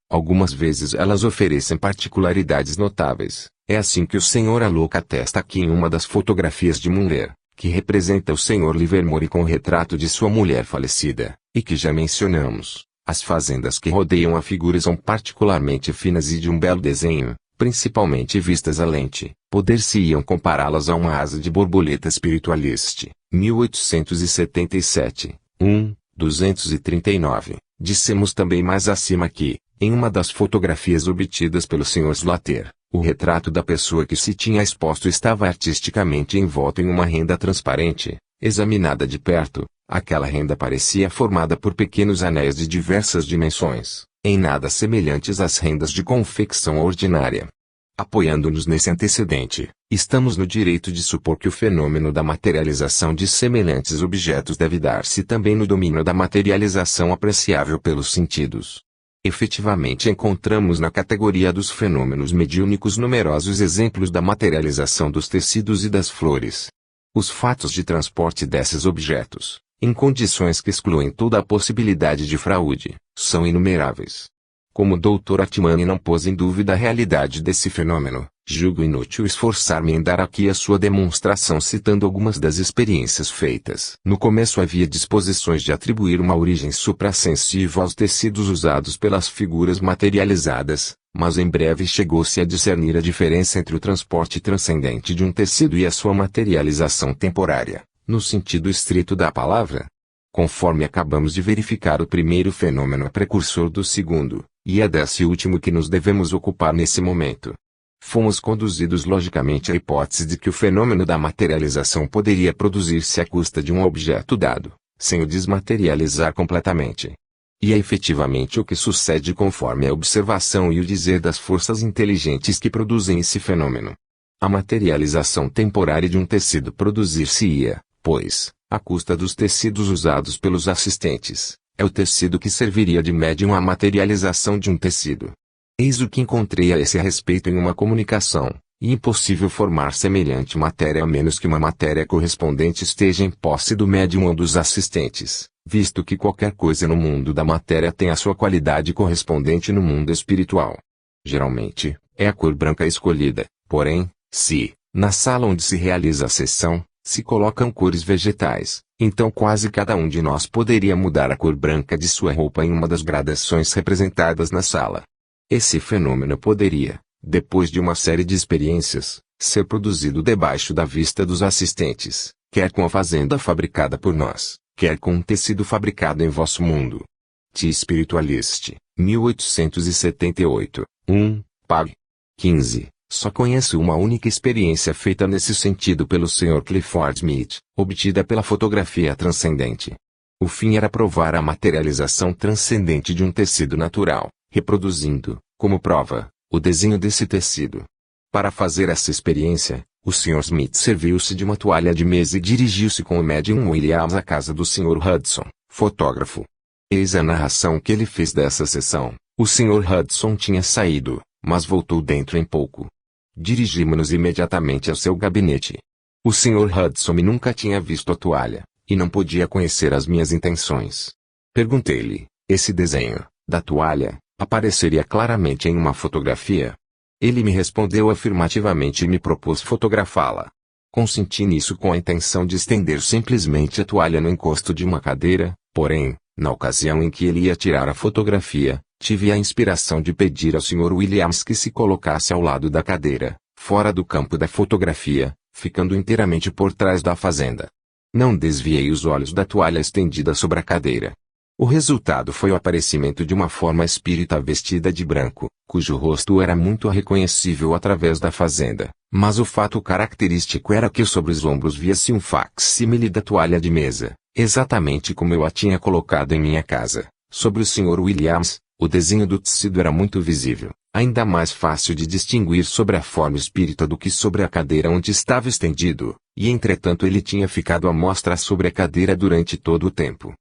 Algumas vezes elas oferecem particularidades notáveis. É assim que o Sr. Alok atesta aqui em uma das fotografias de Munger, que representa o Sr. Livermore com o retrato de sua mulher falecida, e que já mencionamos. As fazendas que rodeiam a figura são particularmente finas e de um belo desenho, principalmente vistas à lente. Poder-se-iam compará-las a uma asa de borboleta spiritualist. 1877, 239. Dissemos também mais acima que, em uma das fotografias obtidas pelo Sr. Slater, o retrato da pessoa que se tinha exposto estava artisticamente envolto em uma renda transparente. Examinada de perto, aquela renda parecia formada por pequenos anéis de diversas dimensões, em nada semelhantes às rendas de confecção ordinária. Apoiando-nos nesse antecedente, estamos no direito de supor que o fenômeno da materialização de semelhantes objetos deve dar-se também no domínio da materialização apreciável pelos sentidos. Efetivamente encontramos na categoria dos fenômenos mediúnicos numerosos exemplos da materialização dos tecidos e das flores. Os fatos de transporte desses objetos, em condições que excluem toda a possibilidade de fraude, são inumeráveis. Como o Dr. Atmani não pôs em dúvida a realidade desse fenômeno, julgo inútil esforçar-me em dar aqui a sua demonstração citando algumas das experiências feitas. No começo havia disposições de atribuir uma origem suprassensível aos tecidos usados pelas figuras materializadas, mas em breve chegou-se a discernir a diferença entre o transporte transcendente de um tecido e a sua materialização temporária, no sentido estrito da palavra. Conforme acabamos de verificar, o primeiro fenômeno é precursor do segundo, e é desse último que nos devemos ocupar nesse momento. Fomos conduzidos logicamente à hipótese de que o fenômeno da materialização poderia produzir-se à custa de um objeto dado, sem o desmaterializar completamente. E é efetivamente o que sucede conforme a observação e o dizer das forças inteligentes que produzem esse fenômeno. A materialização temporária de um tecido produzir-se-ia, pois, à custa dos tecidos usados pelos assistentes. É o tecido que serviria de médium à materialização de um tecido. Eis o que encontrei a esse respeito em uma comunicação. Impossível formar semelhante matéria a menos que uma matéria correspondente esteja em posse do médium ou dos assistentes, visto que qualquer coisa no mundo da matéria tem a sua qualidade correspondente no mundo espiritual. Geralmente, é a cor branca escolhida, porém, se, na sala onde se realiza a sessão, se colocam cores vegetais, então quase cada um de nós poderia mudar a cor branca de sua roupa em uma das gradações representadas na sala. Esse fenômeno poderia, depois de uma série de experiências, ser produzido debaixo da vista dos assistentes, quer com a fazenda fabricada por nós, quer com um tecido fabricado em vosso mundo. T. Spiritualist, 1878, pag. 15. Só conheço uma única experiência feita nesse sentido pelo Sr. Clifford Smith, obtida pela fotografia transcendente. O fim era provar a materialização transcendente de um tecido natural, reproduzindo, como prova, o desenho desse tecido. Para fazer essa experiência, o Sr. Smith serviu-se de uma toalha de mesa e dirigiu-se com o médium Williams à casa do Sr. Hudson, fotógrafo. Eis a narração que ele fez dessa sessão. O Sr. Hudson tinha saído, mas voltou dentro em pouco. Dirigimos-nos imediatamente ao seu gabinete. O Sr. Hudson nunca tinha visto a toalha, e não podia conhecer as minhas intenções. Perguntei-lhe, esse desenho, da toalha, apareceria claramente em uma fotografia? Ele me respondeu afirmativamente e me propôs fotografá-la. Consenti nisso com a intenção de estender simplesmente a toalha no encosto de uma cadeira, porém, na ocasião em que ele ia tirar a fotografia, tive a inspiração de pedir ao Sr. Williams que se colocasse ao lado da cadeira, fora do campo da fotografia, ficando inteiramente por trás da fazenda. Não desviei os olhos da toalha estendida sobre a cadeira. O resultado foi o aparecimento de uma forma espírita vestida de branco, cujo rosto era muito reconhecível através da fazenda, mas o fato característico era que sobre os ombros via-se um facsímile da toalha de mesa, exatamente como eu a tinha colocado em minha casa. Sobre o Sr. Williams, o desenho do tecido era muito visível, ainda mais fácil de distinguir sobre a forma espírita do que sobre a cadeira onde estava estendido, e entretanto ele tinha ficado à mostra sobre a cadeira durante todo o tempo.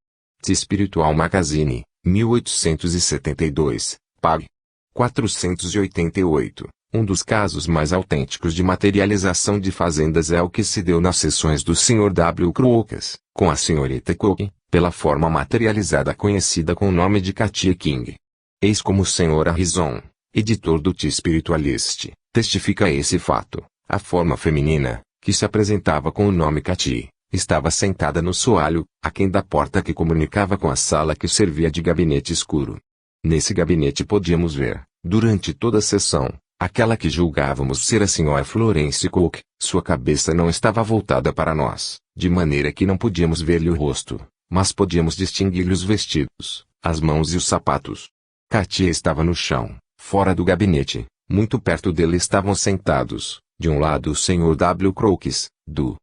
The Spiritual Magazine, 1872, pag. 488. Um dos casos mais autênticos de materialização de fazendas é o que se deu nas sessões do Sr. W. Crooks, com a Srta. Cook, pela forma materializada conhecida com o nome de Katia King. Eis como o Sr. Harrison, editor do The Spiritualist, testifica esse fato. A forma feminina, que se apresentava com o nome Katy, estava sentada no soalho, aquém da porta que comunicava com a sala que servia de gabinete escuro. Nesse gabinete podíamos ver, durante toda a sessão, aquela que julgávamos ser a Sra. Florence Cook. Sua cabeça não estava voltada para nós, de maneira que não podíamos ver-lhe o rosto, mas podíamos distinguir-lhe os vestidos, as mãos e os sapatos. Katy estava no chão, fora do gabinete. Muito perto dele estavam sentados, de um lado o Sr. W. Crooks, do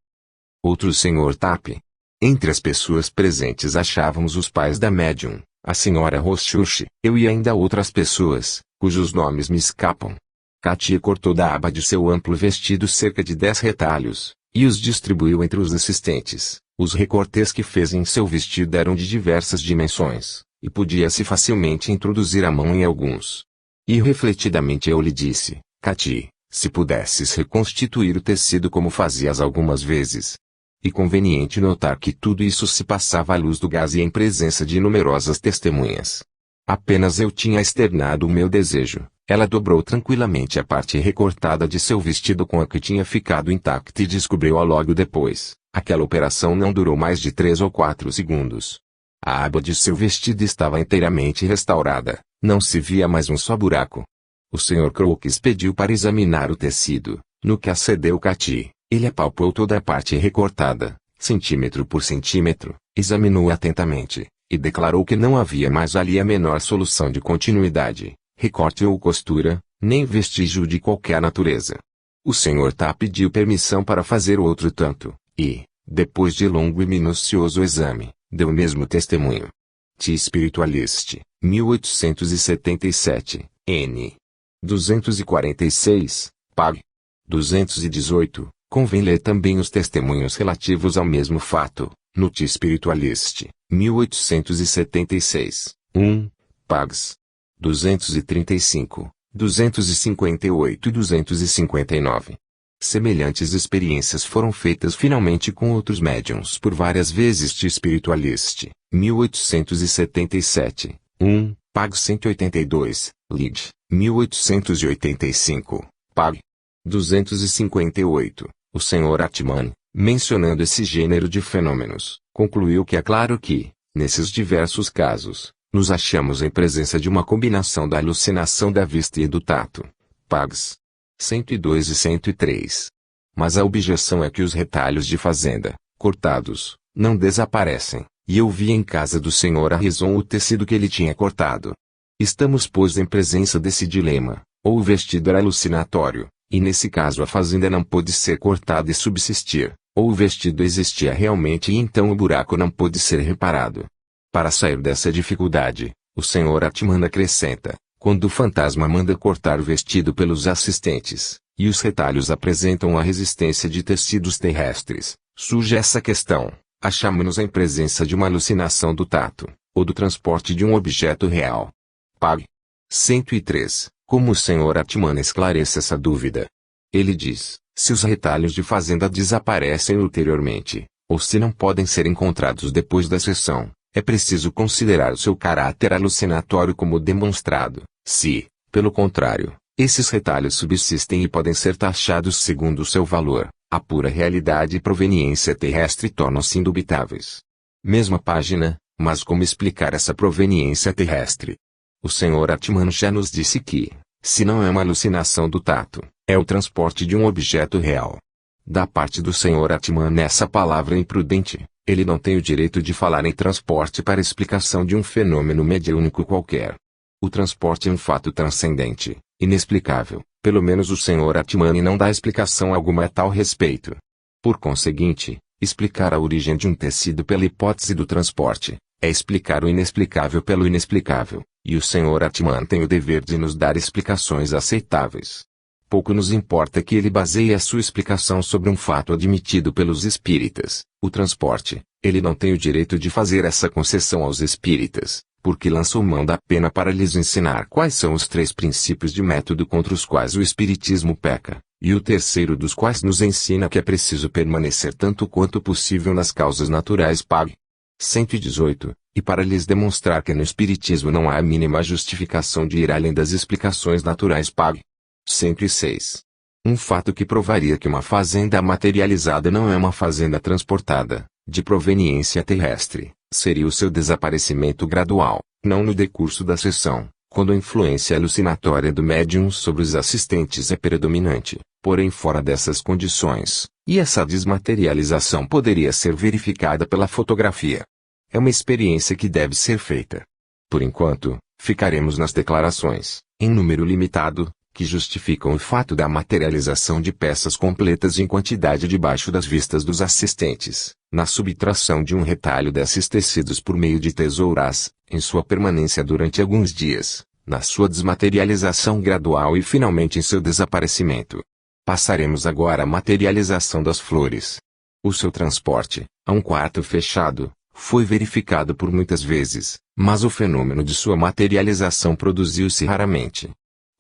outro o Sr. Tapp. Entre as pessoas presentes achávamos os pais da médium, a Sra. Rothschild, eu e ainda outras pessoas, cujos nomes me escapam. Katy cortou da aba de seu amplo vestido cerca de 10 retalhos, e os distribuiu entre os assistentes. Os recortes que fez em seu vestido eram de diversas dimensões, e podia-se facilmente introduzir a mão em alguns. E refletidamente eu lhe disse, Katy, se pudesses reconstituir o tecido como fazias algumas vezes. E conveniente notar que tudo isso se passava à luz do gás e em presença de numerosas testemunhas. Apenas eu tinha externado o meu desejo, ela dobrou tranquilamente a parte recortada de seu vestido com a que tinha ficado intacta e descobriu-a logo depois. Aquela operação não durou mais de 3 ou 4 segundos. A aba de seu vestido estava inteiramente restaurada, não se via mais um só buraco. O Sr. Crooks pediu para examinar o tecido, no que acedeu Katy. Ele apalpou toda a parte recortada, centímetro por centímetro, examinou atentamente, e declarou que não havia mais ali a menor solução de continuidade, recorte ou costura, nem vestígio de qualquer natureza. O Sr. Tapp pediu permissão para fazer outro tanto, e, depois de longo e minucioso exame, deu o mesmo testemunho. The Spiritualist, 1877, n. 246, pag. 218. Convém ler também os testemunhos relativos ao mesmo fato, no The Spiritualist, 1876, 1, pags. 235, 258 e 259. Semelhantes experiências foram feitas finalmente com outros médiuns por várias vezes. The Spiritualist, 1877, 1, pag 182, lid, 1885, pag. 258. O Sr. Atman, mencionando esse gênero de fenômenos, concluiu que é claro que, nesses diversos casos, nos achamos em presença de uma combinação da alucinação da vista e do tato. Pags. 102 e 103. Mas a objeção é que os retalhos de fazenda, cortados, não desaparecem, e eu vi em casa do Sr. Harrison o tecido que ele tinha cortado. Estamos pois em presença desse dilema, ou o vestido era alucinatório, e nesse caso a fazenda não pôde ser cortada e subsistir, ou o vestido existia realmente e então o buraco não pôde ser reparado. Para sair dessa dificuldade, o Sr. Atman acrescenta, quando o fantasma manda cortar o vestido pelos assistentes, e os retalhos apresentam a resistência de tecidos terrestres, surge essa questão, achamos-nos em presença de uma alucinação do tato, ou do transporte de um objeto real. Pag. 103. Como o Sr. Atman esclarece essa dúvida? Ele diz, se os retalhos de fazenda desaparecem ulteriormente, ou se não podem ser encontrados depois da sessão, é preciso considerar o seu caráter alucinatório como demonstrado. Se, pelo contrário, esses retalhos subsistem e podem ser taxados segundo o seu valor, a pura realidade e proveniência terrestre tornam-se indubitáveis. Mesma página, mas como explicar essa proveniência terrestre? O Sr. Atman já nos disse que, se não é uma alucinação do tato, é o transporte de um objeto real. Da parte do Sr. Atman essa palavra é imprudente, ele não tem o direito de falar em transporte para explicação de um fenômeno mediúnico qualquer. O transporte é um fato transcendente, inexplicável, pelo menos o Sr. Atman não dá explicação alguma a tal respeito. Por conseguinte, explicar a origem de um tecido pela hipótese do transporte, é explicar o inexplicável pelo inexplicável. E o Sr. Atman tem o dever de nos dar explicações aceitáveis. Pouco nos importa que ele baseie a sua explicação sobre um fato admitido pelos espíritas, o transporte. Ele não tem o direito de fazer essa concessão aos espíritas, porque lançou mão da pena para lhes ensinar quais são os 3 princípios de método contra os quais o espiritismo peca, e o terceiro dos quais nos ensina que é preciso permanecer tanto quanto possível nas causas naturais. Pag. 118, e para lhes demonstrar que no espiritismo não há a mínima justificação de ir além das explicações naturais. Pag. 106. Um fato que provaria que uma fazenda materializada não é uma fazenda transportada, de proveniência terrestre, seria o seu desaparecimento gradual, não no decurso da sessão, quando a influência alucinatória do médium sobre os assistentes é predominante, porém fora dessas condições, e essa desmaterialização poderia ser verificada pela fotografia. É uma experiência que deve ser feita. Por enquanto, ficaremos nas declarações, em número limitado, que justificam o fato da materialização de peças completas em quantidade debaixo das vistas dos assistentes, na subtração de um retalho desses tecidos por meio de tesouras, em sua permanência durante alguns dias, na sua desmaterialização gradual e finalmente em seu desaparecimento. Passaremos agora à materialização das flores. O seu transporte, a um quarto fechado, foi verificado por muitas vezes, mas o fenômeno de sua materialização produziu-se raramente.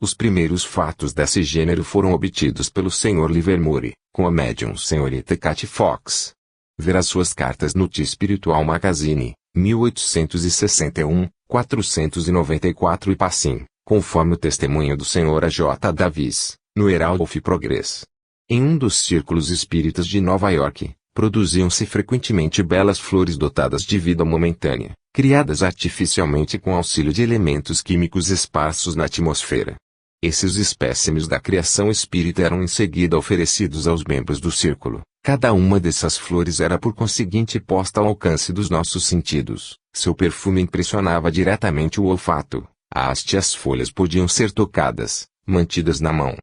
Os primeiros fatos desse gênero foram obtidos pelo Sr. Livermore, com a médium Srta. Cat Fox. Ver as suas cartas no The Spiritual Magazine, 1861, 494 e passim, conforme o testemunho do Sr. A. J. Davis, no Herald of Progress. Em um dos círculos espíritas de Nova York, produziam-se frequentemente belas flores dotadas de vida momentânea, criadas artificialmente com auxílio de elementos químicos esparsos na atmosfera. Esses espécimes da criação espírita eram em seguida oferecidos aos membros do círculo. Cada uma dessas flores era por conseguinte posta ao alcance dos nossos sentidos. Seu perfume impressionava diretamente o olfato. A haste e as folhas podiam ser tocadas, mantidas na mão.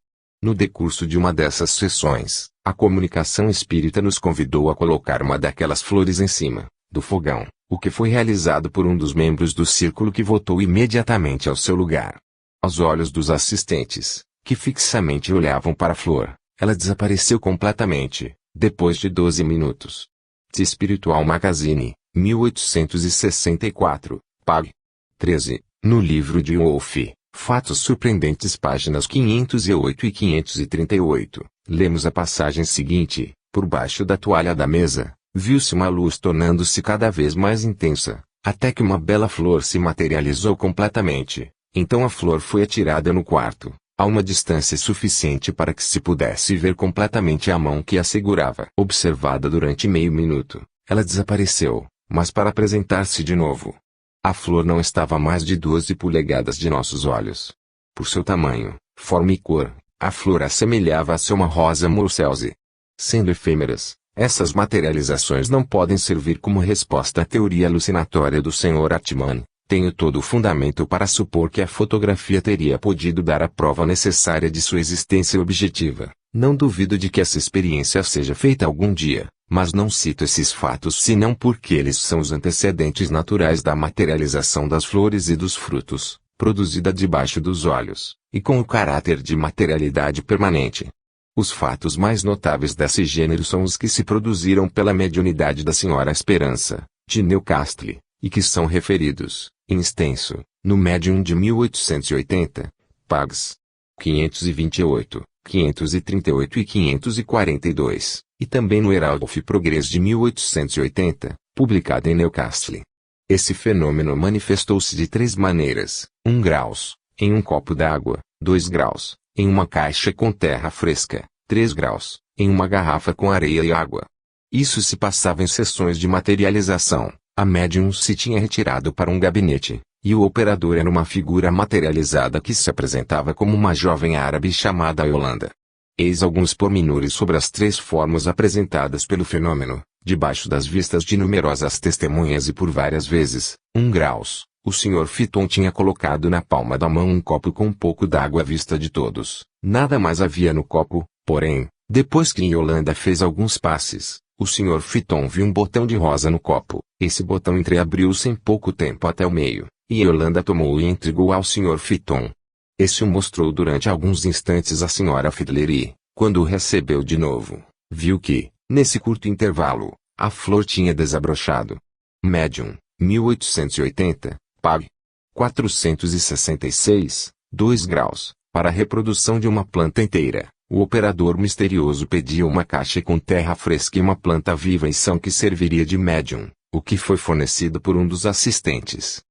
No decurso de uma dessas sessões, a comunicação espírita nos convidou a colocar uma daquelas flores em cima do fogão, o que foi realizado por um dos membros do círculo que voltou imediatamente ao seu lugar. Aos olhos dos assistentes, que fixamente olhavam para a flor, ela desapareceu completamente, depois de 12 minutos. The Spiritual Magazine, 1864, pag. 13, no livro de Wolff, Fatos Surpreendentes, páginas 508 e 538, lemos a passagem seguinte: por baixo da toalha da mesa, viu-se uma luz tornando-se cada vez mais intensa, até que uma bela flor se materializou completamente. Então a flor foi atirada no quarto, a uma distância suficiente para que se pudesse ver completamente a mão que a segurava. Observada durante meio minuto, ela desapareceu, mas para apresentar-se de novo. A flor não estava a mais de 12 polegadas de nossos olhos. Por seu tamanho, forma e cor, a flor assemelhava-se a uma rosa Murcelsi. Sendo efêmeras, essas materializações não podem servir como resposta à teoria alucinatória do Sr. Atman. Tenho todo o fundamento para supor que a fotografia teria podido dar a prova necessária de sua existência objetiva. Não duvido de que essa experiência seja feita algum dia, mas não cito esses fatos senão porque eles são os antecedentes naturais da materialização das flores e dos frutos, produzida debaixo dos olhos, e com o caráter de materialidade permanente. Os fatos mais notáveis desse gênero são os que se produziram pela mediunidade da Sra. Esperança, de Newcastle, e que são referidos, em extenso, no Médium de 1880, pags. 528, 538 e 542, e também no Herald of Progress de 1880, publicado em Newcastle. Esse fenômeno manifestou-se de 3 maneiras: 1 graus, em um copo d'água; 2 graus, em uma caixa com terra fresca; 3 graus, em uma garrafa com areia e água. Isso se passava em sessões de materialização. A médium se tinha retirado para um gabinete, e o operador era uma figura materializada que se apresentava como uma jovem árabe chamada Yolanda. Eis alguns pormenores sobre as 3 formas apresentadas pelo fenômeno, debaixo das vistas de numerosas testemunhas e por várias vezes. 1 graus, o Sr. Fitton tinha colocado na palma da mão um copo com um pouco d'água à vista de todos. Nada mais havia no copo, porém, depois que Yolanda fez alguns passes, o Sr. Fitton viu um botão de rosa no copo. Esse botão entreabriu-se em pouco tempo até o meio, e Yolanda tomou e entregou ao Sr. Fitton. Esse o mostrou durante alguns instantes à Sra. Fiedler e, quando o recebeu de novo, viu que, nesse curto intervalo, a flor tinha desabrochado. Médium, 1880, pag. 466, 2 graus, para a reprodução de uma planta inteira. O operador misterioso pedia uma caixa com terra fresca e uma planta viva em são que serviria de médium. o que foi fornecido por um dos assistentes.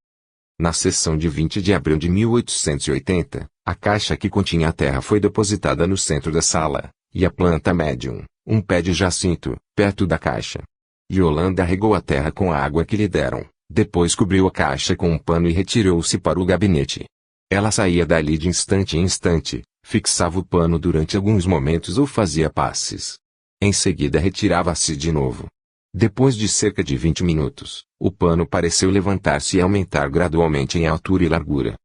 Na sessão de 20 de abril de 1880, a caixa que continha a terra foi depositada no centro da sala, e a planta médium, um pé de jacinto, perto da caixa. Yolanda regou a terra com a água que lhe deram, depois cobriu a caixa com um pano e retirou-se para o gabinete. Ela saía dali de instante em instante, fixava o pano durante alguns momentos ou fazia passes. Em seguida retirava-se de novo. Depois de cerca de 20 minutos, o pano pareceu levantar-se e aumentar gradualmente em altura e largura.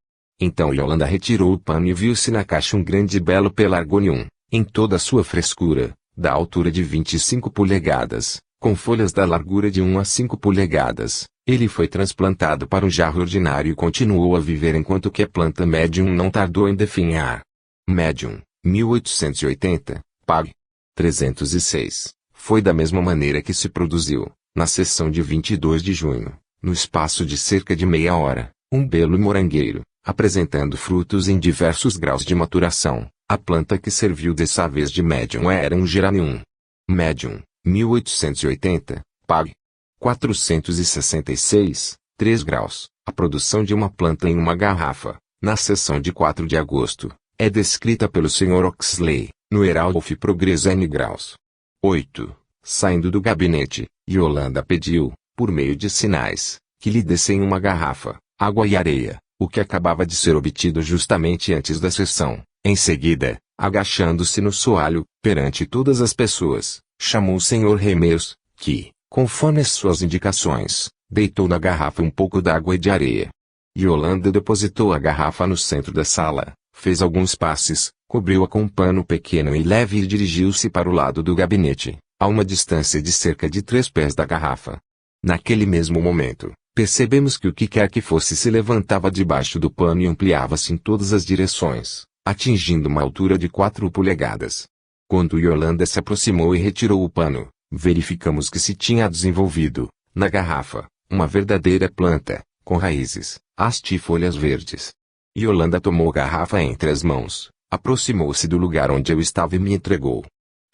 Então Yolanda retirou o pano e viu-se na caixa um grande e belo pelargonium, em toda a sua frescura, da altura de 25 polegadas, com folhas da largura de 1 a 5 polegadas. Ele foi transplantado para um jarro ordinário e continuou a viver enquanto que a planta médium não tardou em definhar. Médium, 1880, Pag. 306. Foi da mesma maneira que se produziu, na sessão de 22 de junho, no espaço de cerca de meia hora, um belo morangueiro, apresentando frutos em diversos graus de maturação. A planta que serviu dessa vez de médium era um geranium. Médium, 1880, Pag. 466, 3 graus. A produção de uma planta em uma garrafa, na sessão de 4 de agosto, é descrita pelo Sr. Oxley, no Herald of Progress N graus. 8. Saindo do gabinete, Yolanda pediu, por meio de sinais, que lhe dessem uma garrafa, água e areia, o que acabava de ser obtido justamente antes da sessão. Em seguida, agachando-se no soalho, perante todas as pessoas, chamou o Sr. Remeus, que, conforme as suas indicações, deitou na garrafa um pouco d'água e de areia. Yolanda depositou a garrafa no centro da sala, fez alguns passes, cobriu-a com um pano pequeno e leve e dirigiu-se para o lado do gabinete, a uma distância de cerca de 3 pés da garrafa. Naquele mesmo momento, percebemos que o que quer que fosse se levantava debaixo do pano e ampliava-se em todas as direções, atingindo uma altura de 4 polegadas. Quando Yolanda se aproximou e retirou o pano, verificamos que se tinha desenvolvido, na garrafa, uma verdadeira planta, com raízes, haste e folhas verdes. Yolanda tomou a garrafa entre as mãos, aproximou-se do lugar onde eu estava e me entregou.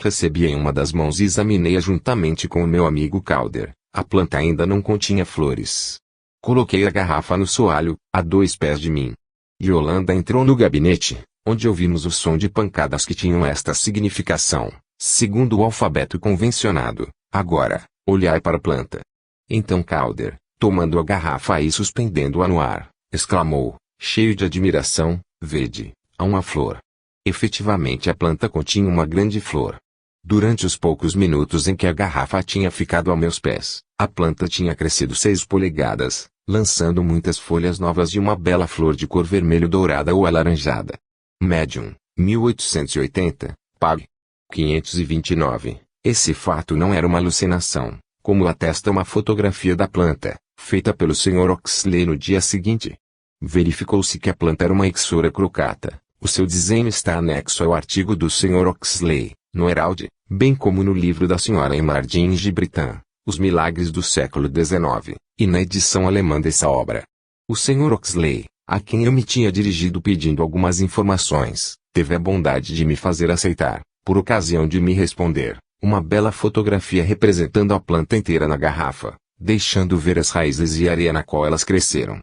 Recebi em uma das mãos e examinei-a juntamente com o meu amigo Calder. A planta ainda não continha flores. Coloquei a garrafa no soalho, a 2 pés de mim. Yolanda entrou no gabinete, onde ouvimos o som de pancadas que tinham esta significação, segundo o alfabeto convencionado: agora, olhai para a planta. Então Calder, tomando a garrafa e suspendendo-a no ar, exclamou, cheio de admiração: vede, há uma flor. Efetivamente a planta continha uma grande flor. Durante os poucos minutos em que a garrafa tinha ficado a meus pés, a planta tinha crescido 6 polegadas, lançando muitas folhas novas e uma bela flor de cor vermelho dourada ou alaranjada. Médium, 1880, Pag. 529. Esse fato não era uma alucinação, como atesta uma fotografia da planta, feita pelo Sr. Oxley no dia seguinte. Verificou-se que a planta era uma Ixora crocata. O seu desenho está anexo ao artigo do Sr. Oxley, no Herald, bem como no livro da Sra. Emardine Gibritan, Os Milagres do Século XIX, e na edição alemã dessa obra. O Sr. Oxley, a quem eu me tinha dirigido pedindo algumas informações, teve a bondade de me fazer aceitar, por ocasião de me responder, uma bela fotografia representando a planta inteira na garrafa, deixando ver as raízes e a areia na qual elas cresceram.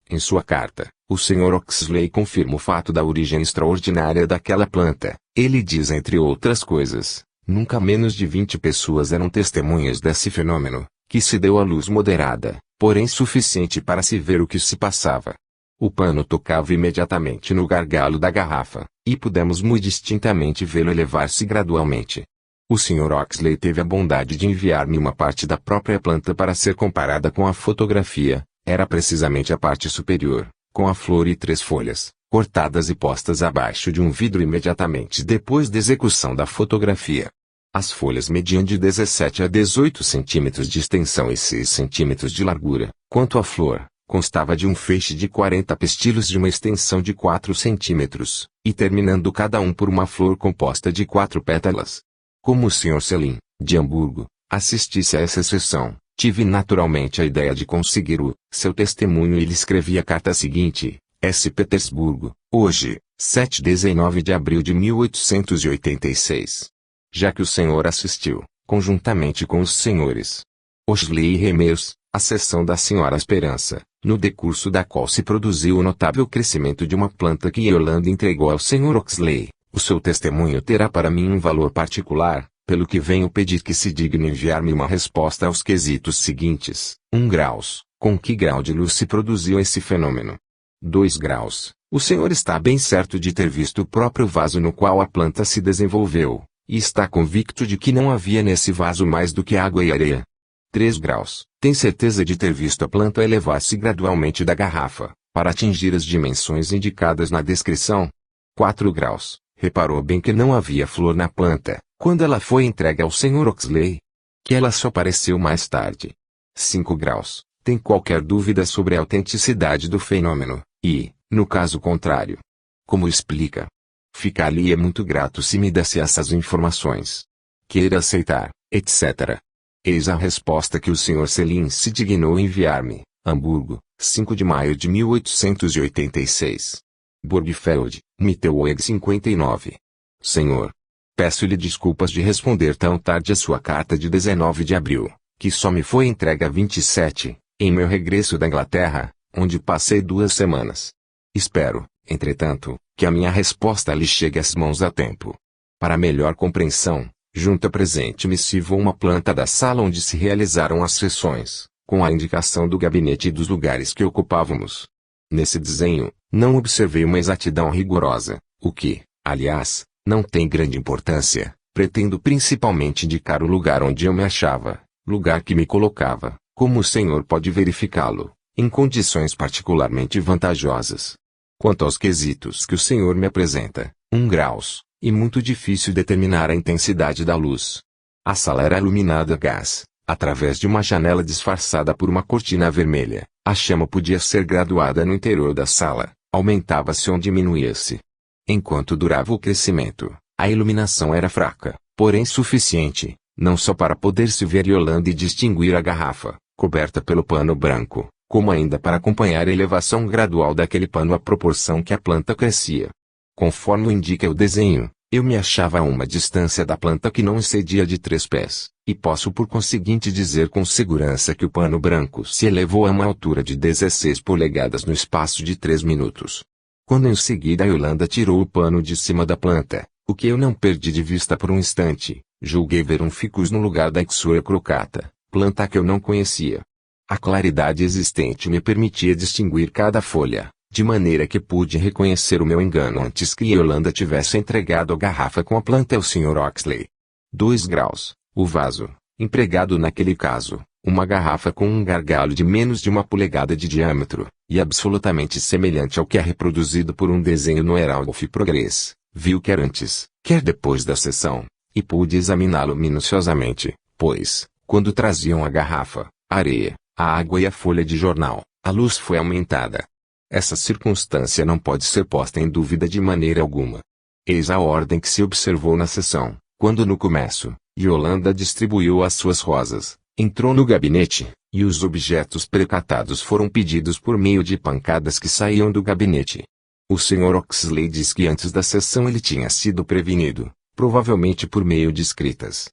Em sua carta, o Sr. Oxley confirma o fato da origem extraordinária daquela planta. Ele diz, entre outras coisas, nunca menos de 20 pessoas eram testemunhas desse fenômeno, que se deu à luz moderada, porém suficiente para se ver o que se passava. O pano tocava imediatamente no gargalo da garrafa, e pudemos muito distintamente vê-lo elevar-se gradualmente. O Sr. Oxley teve a bondade de enviar-me uma parte da própria planta para ser comparada com a fotografia. Era precisamente a parte superior, com a flor e 3 folhas, cortadas e postas abaixo de um vidro imediatamente depois da execução da fotografia. As folhas mediam de 17 a 18 centímetros de extensão e 6 centímetros de largura. Quanto à flor, constava de um feixe de 40 pestilos de uma extensão de 4 centímetros, e terminando cada um por uma flor composta de 4 pétalas. Como o Sr. Selim, de Hamburgo, assistisse a essa sessão, tive naturalmente a ideia de conseguir o seu testemunho e lhe escrevi a carta seguinte: S. Petersburgo, hoje, 7-19 de abril de 1886. Já que o senhor assistiu, conjuntamente com os senhores Oxley e Remeus, A sessão da Senhora Esperança, no decurso da qual se produziu o notável crescimento de uma planta que Yolanda entregou ao Sr. Oxley. O seu testemunho terá para mim um valor particular, pelo que venho pedir que se digne enviar-me uma resposta aos quesitos seguintes. 1 graus. Com que grau de luz se produziu esse fenômeno? 2 graus. O senhor está bem certo de ter visto o próprio vaso no qual a planta se desenvolveu, e está convicto de que não havia nesse vaso mais do que água e areia. 3 graus. Tem certeza de ter visto a planta elevar-se gradualmente da garrafa, para atingir as dimensões indicadas na descrição? 4 graus. Reparou bem que não havia flor na planta, quando ela foi entregue ao Sr. Oxley? Que ela só apareceu mais tarde. 5 graus. Tem qualquer dúvida sobre a autenticidade do fenômeno, e, no caso contrário, como explica? Ficaria muito grato se me desse essas informações. Queira aceitar, etc. Eis a resposta que o Sr. Selim se dignou enviar-me. Hamburgo, 5 de maio de 1886. Burgfeld, Mittelweg 59. Senhor, peço-lhe desculpas de responder tão tarde a sua carta de 19 de abril, que só me foi entregue a 27, em meu regresso da Inglaterra, onde passei 2 semanas. Espero, entretanto, que a minha resposta lhe chegue às mãos a tempo. Para melhor compreensão, junto à presente missiva uma planta da sala onde se realizaram as sessões, com a indicação do gabinete e dos lugares que ocupávamos. Nesse desenho, não observei uma exatidão rigorosa, o que, aliás, não tem grande importância. Pretendo principalmente indicar o lugar onde eu me achava, lugar que me colocava, como o senhor pode verificá-lo, em condições particularmente vantajosas. Quanto aos quesitos que o senhor me apresenta, 1 graus, e muito difícil determinar a intensidade da luz. A sala era iluminada a gás, através de uma janela disfarçada por uma cortina vermelha. A chama podia ser graduada no interior da sala, aumentava-se ou diminuía-se. Enquanto durava o crescimento, a iluminação era fraca, porém suficiente, não só para poder-se ver Yolanda e distinguir a garrafa, coberta pelo pano branco, como ainda para acompanhar a elevação gradual daquele pano à proporção que a planta crescia. Conforme o indica o desenho, eu me achava a uma distância da planta que não excedia de 3 pés, e posso por conseguinte dizer com segurança que o pano branco se elevou a uma altura de 16 polegadas no espaço de 3 minutos. Quando em seguida a Yolanda tirou o pano de cima da planta, o que eu não perdi de vista por um instante, julguei ver um ficus no lugar da Ixorea crocata, planta que eu não conhecia. A claridade existente me permitia distinguir cada folha, de maneira que pude reconhecer o meu engano antes que Yolanda tivesse entregado a garrafa com a planta ao Sr. Oxley. 2 graus. O vaso, empregado naquele caso, uma garrafa com um gargalo de menos de 1 polegada de diâmetro, e absolutamente semelhante ao que é reproduzido por um desenho no Herald of Progress, viu quer antes, quer depois da sessão, e pude examiná-lo minuciosamente, pois, quando traziam a garrafa, a areia, a água e a folha de jornal, a luz foi aumentada. Essa circunstância não pode ser posta em dúvida de maneira alguma. Eis a ordem que se observou na sessão, quando no começo, Yolanda distribuiu as suas rosas, entrou no gabinete, e os objetos precatados foram pedidos por meio de pancadas que saíam do gabinete. O Sr. Oxley diz que antes da sessão ele tinha sido prevenido, provavelmente por meio de escritas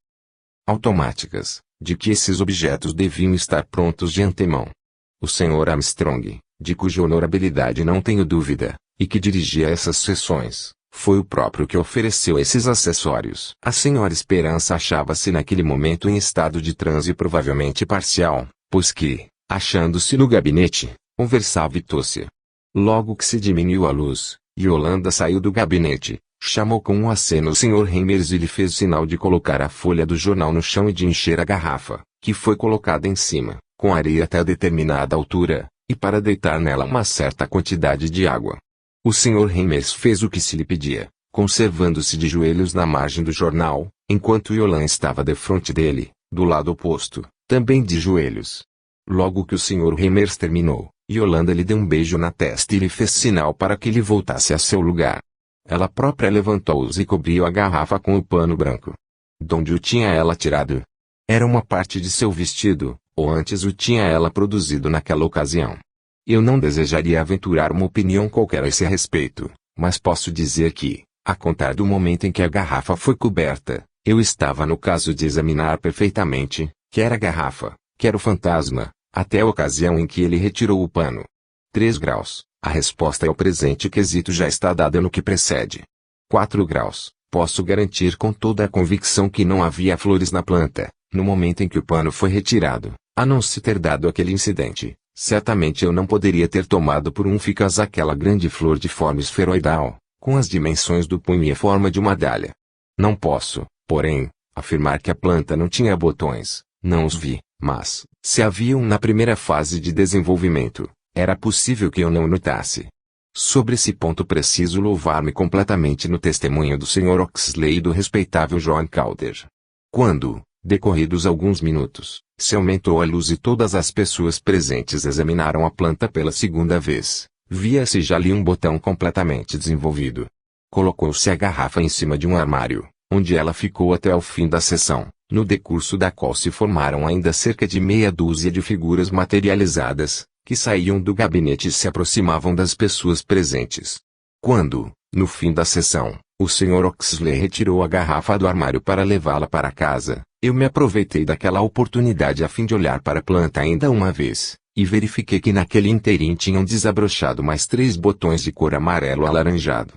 automáticas, de que esses objetos deviam estar prontos de antemão. O Sr. Armstrong, de cuja honorabilidade não tenho dúvida, e que dirigia essas sessões, foi o próprio que ofereceu esses acessórios. A Sra. Esperança achava-se naquele momento em estado de transe provavelmente parcial, pois que, achando-se no gabinete, conversava e tossia. Logo que se diminuiu a luz, Yolanda saiu do gabinete, chamou com um aceno o Sr. Reimers e lhe fez sinal de colocar a folha do jornal no chão e de encher a garrafa, que foi colocada em cima, com areia até determinada altura, e para deitar nela uma certa quantidade de água. O Sr. Reimers fez o que se lhe pedia, conservando-se de joelhos na margem do jornal, enquanto Yolanda estava defronte dele, do lado oposto, também de joelhos. Logo que o Sr. Reimers terminou, Yolanda lhe deu um beijo na testa e lhe fez sinal para que ele voltasse a seu lugar. Ela própria levantou-os e cobriu a garrafa com o pano branco. Donde o tinha ela tirado? Era uma parte de seu vestido, ou antes o tinha ela produzido naquela ocasião. Eu não desejaria aventurar uma opinião qualquer a esse respeito, mas posso dizer que, a contar do momento em que a garrafa foi coberta, eu estava no caso de examinar perfeitamente, quer a garrafa, quer o fantasma, até a ocasião em que ele retirou o pano. 3 graus. A resposta ao presente quesito já está dada no que precede. 4 graus. Posso garantir com toda a convicção que não havia flores na planta, no momento em que o pano foi retirado, a não se ter dado aquele incidente. Certamente eu não poderia ter tomado por um ficaz aquela grande flor de forma esferoidal, com as dimensões do punho e a forma de uma dália. Não posso, porém, afirmar que a planta não tinha botões, não os vi, mas, se haviam na primeira fase de desenvolvimento, era possível que eu não notasse. Sobre esse ponto preciso louvar-me completamente no testemunho do Sr. Oxley e do respeitável John Calder. Quando, decorridos alguns minutos, se aumentou a luz e todas as pessoas presentes examinaram a planta pela segunda vez, via-se já ali um botão completamente desenvolvido. Colocou-se a garrafa em cima de um armário, onde ela ficou até ao fim da sessão, no decurso da qual se formaram ainda cerca de meia dúzia de figuras materializadas, que saíam do gabinete e se aproximavam das pessoas presentes. Quando, no fim da sessão, o Sr. Oxley retirou a garrafa do armário para levá-la para casa, eu me aproveitei daquela oportunidade a fim de olhar para a planta ainda uma vez, e verifiquei que naquele inteirinho tinham desabrochado mais 3 botões de cor amarelo alaranjado.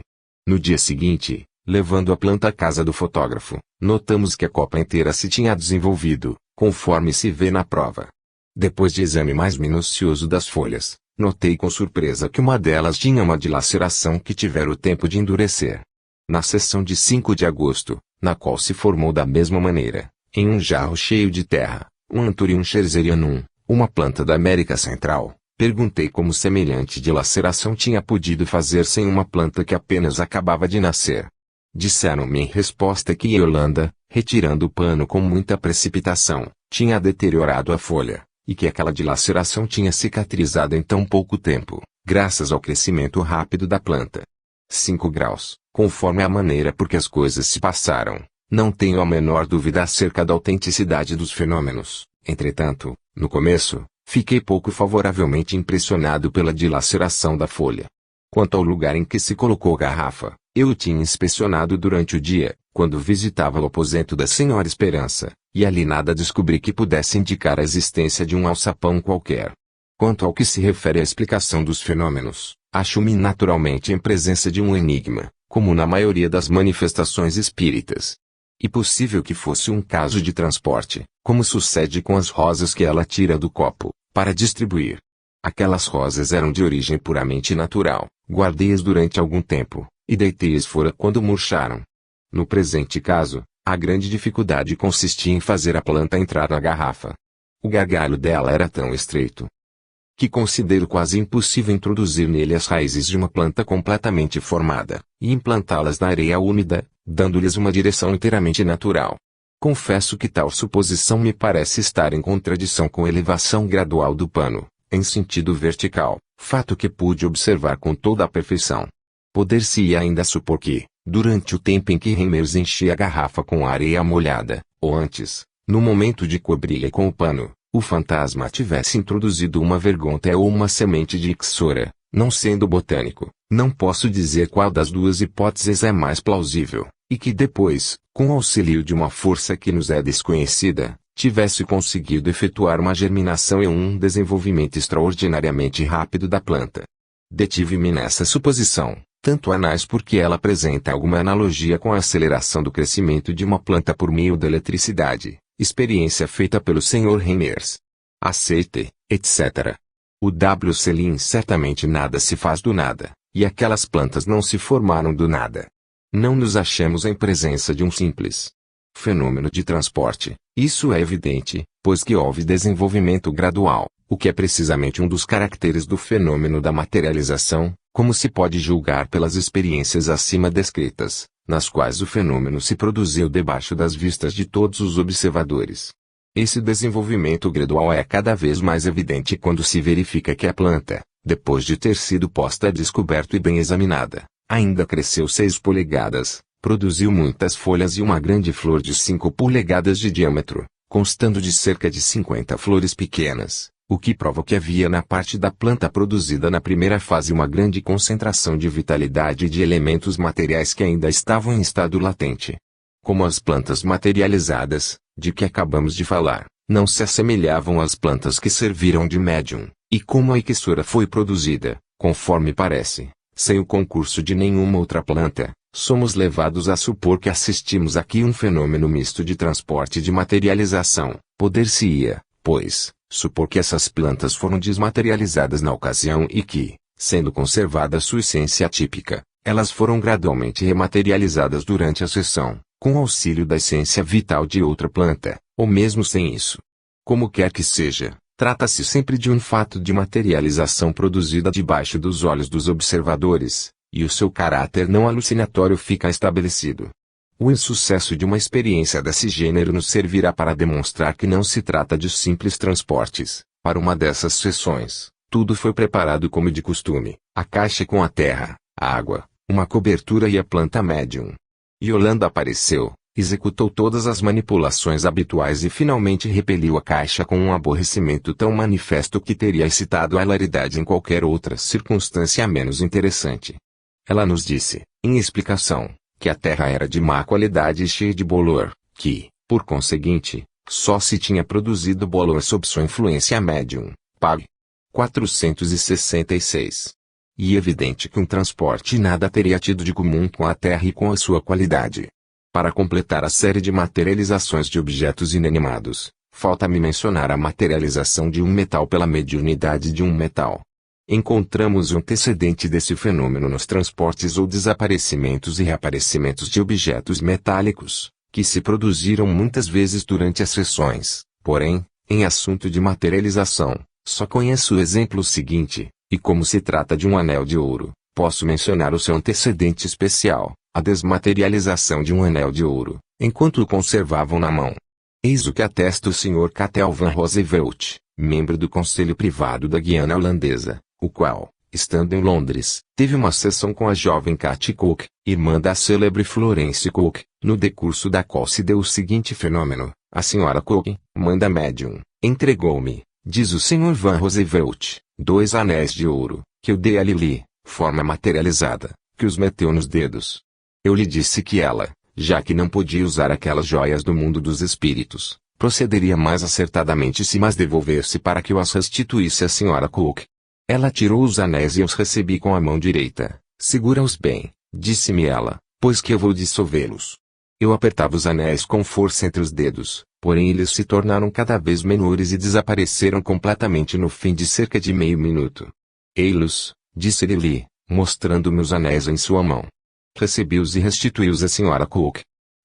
No dia seguinte, levando a planta à casa do fotógrafo, notamos que a copa inteira se tinha desenvolvido, conforme se vê na prova. Depois de exame mais minucioso das folhas, notei com surpresa que uma delas tinha uma dilaceração que tivera o tempo de endurecer. Na sessão de 5 de agosto, na qual se formou da mesma maneira, em um jarro cheio de terra, um Anthurium scherzerianum, uma planta da América Central, perguntei como semelhante dilaceração tinha podido fazer-se em uma planta que apenas acabava de nascer. Disseram-me em resposta que Yolanda, retirando o pano com muita precipitação, tinha deteriorado a folha, e que aquela dilaceração tinha cicatrizado em tão pouco tempo, graças ao crescimento rápido da planta. 5 graus, conforme a maneira por que as coisas se passaram, não tenho a menor dúvida acerca da autenticidade dos fenômenos. Entretanto, no começo, fiquei pouco favoravelmente impressionado pela dilaceração da folha. Quanto ao lugar em que se colocou a garrafa, eu o tinha inspecionado durante o dia, quando visitava o aposento da Senhora Esperança, e ali nada descobri que pudesse indicar a existência de um alçapão qualquer. Quanto ao que se refere à explicação dos fenômenos, acho-me naturalmente em presença de um enigma, como na maioria das manifestações espíritas. E possível que fosse um caso de transporte, como sucede com as rosas que ela tira do copo, para distribuir. Aquelas rosas eram de origem puramente natural, guardei-as durante algum tempo, e deitei-as fora quando murcharam. No presente caso, a grande dificuldade consistia em fazer a planta entrar na garrafa. O gargalho dela era tão estreito que considero quase impossível introduzir nele as raízes de uma planta completamente formada, e implantá-las na areia úmida, dando-lhes uma direção inteiramente natural. Confesso que tal suposição me parece estar em contradição com a elevação gradual do pano, em sentido vertical, fato que pude observar com toda a perfeição. Poder-se-ia ainda supor que, durante o tempo em que Reimers enchia a garrafa com areia molhada, ou antes, no momento de cobri-la com o pano, o fantasma tivesse introduzido uma vergonta ou uma semente de ixora. Não sendo botânico, não posso dizer qual das duas hipóteses é mais plausível, e que depois, com auxílio de uma força que nos é desconhecida, tivesse conseguido efetuar uma germinação e um desenvolvimento extraordinariamente rápido da planta. Detive-me nessa suposição, tanto anais porque ela apresenta alguma analogia com a aceleração do crescimento de uma planta por meio da eletricidade, experiência feita pelo Sr. Reimers. Aceite, etc. O W.C. Lin certamente nada se faz do nada, e aquelas plantas não se formaram do nada. Não nos achamos em presença de um simples fenômeno de transporte, isso é evidente, pois que houve desenvolvimento gradual, o que é precisamente um dos caracteres do fenômeno da materialização, como se pode julgar pelas experiências acima descritas, nas quais o fenômeno se produziu debaixo das vistas de todos os observadores. Esse desenvolvimento gradual é cada vez mais evidente quando se verifica que a planta, depois de ter sido posta a descoberto e bem examinada, ainda cresceu 6 polegadas, produziu muitas folhas e uma grande flor de 5 polegadas de diâmetro, constando de cerca de 50 flores pequenas, o que prova que havia na parte da planta produzida na primeira fase uma grande concentração de vitalidade e de elementos materiais que ainda estavam em estado latente. Como as plantas materializadas, de que acabamos de falar, Não se assemelhavam às plantas que serviram de médium, e como a Ikessura foi produzida, conforme parece, sem o concurso de nenhuma outra planta, somos levados a supor que assistimos aqui um fenômeno misto de transporte e de materialização. Poder-se-ia, pois, supor que essas plantas foram desmaterializadas na ocasião e que, sendo conservada sua essência típica, elas foram gradualmente rematerializadas durante a sessão, com auxílio da essência vital de outra planta, ou mesmo sem isso. Como quer que seja, trata-se sempre de um fato de materialização produzida debaixo dos olhos dos observadores, e o seu caráter não alucinatório fica estabelecido. O insucesso de uma experiência desse gênero nos servirá para demonstrar que não se trata de simples transportes. Para uma dessas sessões, tudo foi preparado como de costume, a caixa com a terra, a água, uma cobertura e a planta médium. Yolanda apareceu, executou todas as manipulações habituais e finalmente repeliu a caixa com um aborrecimento tão manifesto que teria excitado a hilaridade em qualquer outra circunstância menos interessante. Ela nos disse, em explicação, que a terra era de má qualidade e cheia de bolor, que, por conseguinte, só se tinha produzido bolor sob sua influência médium. Pag. 466. E evidente que um transporte nada teria tido de comum com a terra e com a sua qualidade. Para completar a série de materializações de objetos inanimados, falta-me mencionar a materialização de um metal pela mediunidade de um metal. Encontramos o antecedente desse fenômeno nos transportes ou desaparecimentos e reaparecimentos de objetos metálicos, que se produziram muitas vezes durante as sessões. Porém, em assunto de materialização, só conheço o exemplo seguinte, e como se trata de um anel de ouro, posso mencionar o seu antecedente especial, a desmaterialização de um anel de ouro, enquanto o conservavam na mão. Eis o que atesta o Sr. Catel van Roosevelt, membro do Conselho Privado da Guiana Holandesa, o qual, estando em Londres, teve uma sessão com a jovem Katie Cook, irmã da célebre Florence Cook, no decurso da qual se deu o seguinte fenômeno: a Sra. Cook, mãe da médium, entregou-me, diz o Sr. van Roosevelt, 2 anéis de ouro, que eu dei a Lili, forma materializada, que os meteu nos dedos. Eu lhe disse que ela, já que não podia usar aquelas joias do mundo dos espíritos, procederia mais acertadamente se mas devolvesse para que eu as restituísse à Sra. Cook. Ela tirou os anéis e os recebi com a mão direita. Segura-os bem, disse-me ela, pois que eu vou dissolvê-los. Eu apertava os anéis com força entre os dedos, porém eles se tornaram cada vez menores e desapareceram completamente no fim de cerca de meio minuto. Ei-los, disse Lili, mostrando-me os anéis em sua mão. Recebi-os e restituí-os à Sra. Cook.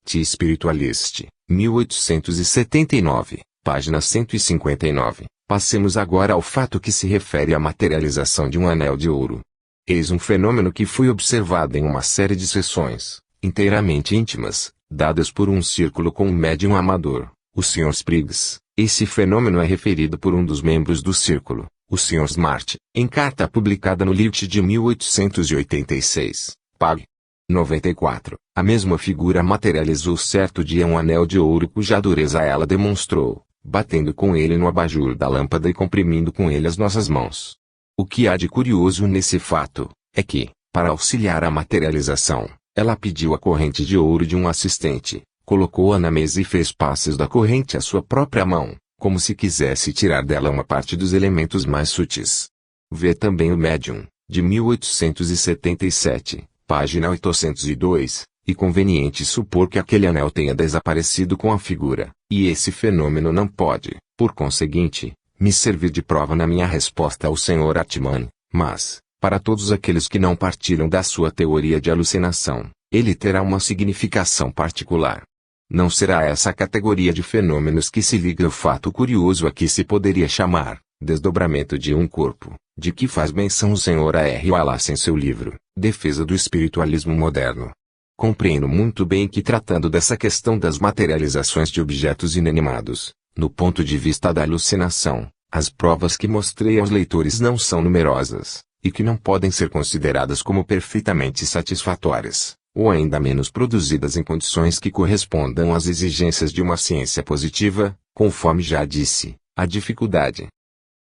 The Spiritualist, 1879, página 159. Passemos agora ao fato que se refere à materialização de um anel de ouro. Eis um fenômeno que foi observado em uma série de sessões, inteiramente íntimas, dadas por um círculo com um médium amador, o Sr. Spriggs. Esse fenômeno é referido por um dos membros do círculo, o Sr. Smart, em carta publicada no Lirt de 1886. Pag. 94. A mesma figura materializou certo dia um anel de ouro cuja dureza ela demonstrou, batendo com ele no abajur da lâmpada e comprimindo com ele as nossas mãos. O que há de curioso nesse fato, é que, para auxiliar a materialização, ela pediu a corrente de ouro de um assistente, colocou-a na mesa e fez passes da corrente à sua própria mão, como se quisesse tirar dela uma parte dos elementos mais sutis. Vê também o Médium, de 1877, página 802, e conveniente supor que aquele anel tenha desaparecido com a figura, e esse fenômeno não pode, por conseguinte, me servir de prova na minha resposta ao Sr. Atman, mas, para todos aqueles que não partilham da sua teoria de alucinação, ele terá uma significação particular. Não será essa a categoria de fenômenos que se liga ao fato curioso a que se poderia chamar desdobramento de um corpo, de que faz menção o Sr. A.R. Wallace em seu livro, Defesa do Espiritualismo Moderno. Compreendo muito bem que, tratando dessa questão das materializações de objetos inanimados, no ponto de vista da alucinação, as provas que mostrei aos leitores não são numerosas, e que não podem ser consideradas como perfeitamente satisfatórias, ou ainda menos produzidas em condições que correspondam às exigências de uma ciência positiva. Conforme já disse, a dificuldade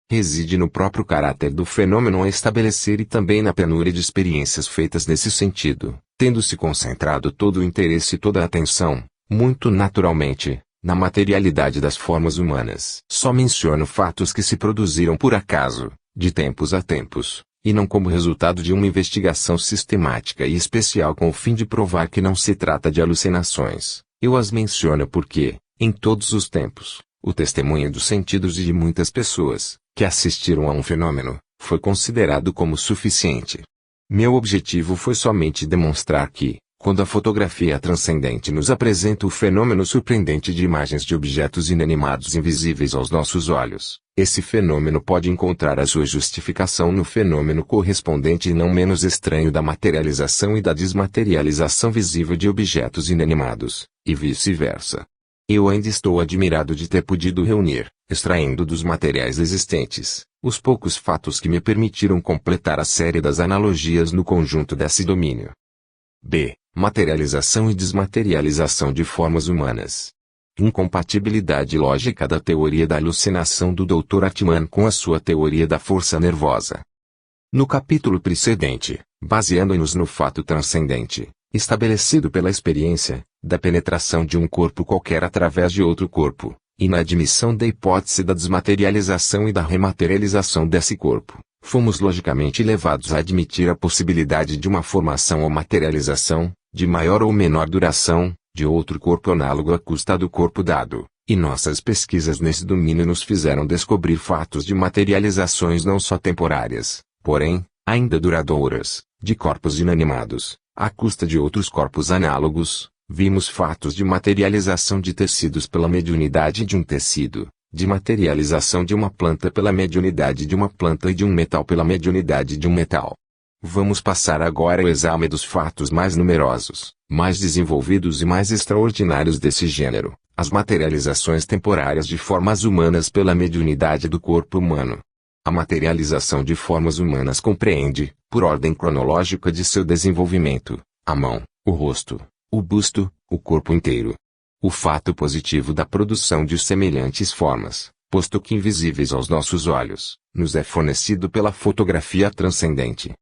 reside no próprio caráter do fenômeno a estabelecer e também na penúria de experiências feitas nesse sentido, tendo-se concentrado todo o interesse e toda a atenção, muito naturalmente, na materialidade das formas humanas. Só menciono fatos que se produziram por acaso, de tempos a tempos, e não como resultado de uma investigação sistemática e especial com o fim de provar que não se trata de alucinações. Eu as menciono porque, em todos os tempos, o testemunho dos sentidos de muitas pessoas, que assistiram a um fenômeno, foi considerado como suficiente. Meu objetivo foi somente demonstrar que, quando a fotografia transcendente nos apresenta o fenômeno surpreendente de imagens de objetos inanimados invisíveis aos nossos olhos, esse fenômeno pode encontrar a sua justificação no fenômeno correspondente e não menos estranho da materialização e da desmaterialização visível de objetos inanimados, e vice-versa. Eu ainda estou admirado de ter podido reunir, extraindo dos materiais existentes, os poucos fatos que me permitiram completar a série das analogias no conjunto desse domínio. B. Materialização e desmaterialização de formas humanas. Incompatibilidade lógica da teoria da alucinação do Dr. Atman com a sua teoria da força nervosa. No capítulo precedente, baseando-nos no fato transcendente, estabelecido pela experiência, da penetração de um corpo qualquer através de outro corpo, e na admissão da hipótese da desmaterialização e da rematerialização desse corpo, fomos logicamente levados a admitir a possibilidade de uma formação ou materialização, de maior ou menor duração, de outro corpo análogo à custa do corpo dado, e nossas pesquisas nesse domínio nos fizeram descobrir fatos de materializações não só temporárias, porém, ainda duradouras, de corpos inanimados, à custa de outros corpos análogos. Vimos fatos de materialização de tecidos pela mediunidade de um tecido, de materialização de uma planta pela mediunidade de uma planta e de um metal pela mediunidade de um metal. Vamos passar agora ao exame dos fatos mais numerosos, mais desenvolvidos e mais extraordinários desse gênero, as materializações temporárias de formas humanas pela mediunidade do corpo humano. A materialização de formas humanas compreende, por ordem cronológica de seu desenvolvimento, a mão, o rosto, o busto, o corpo inteiro. O fato positivo da produção de semelhantes formas, posto que invisíveis aos nossos olhos, nos é fornecido pela fotografia transcendente.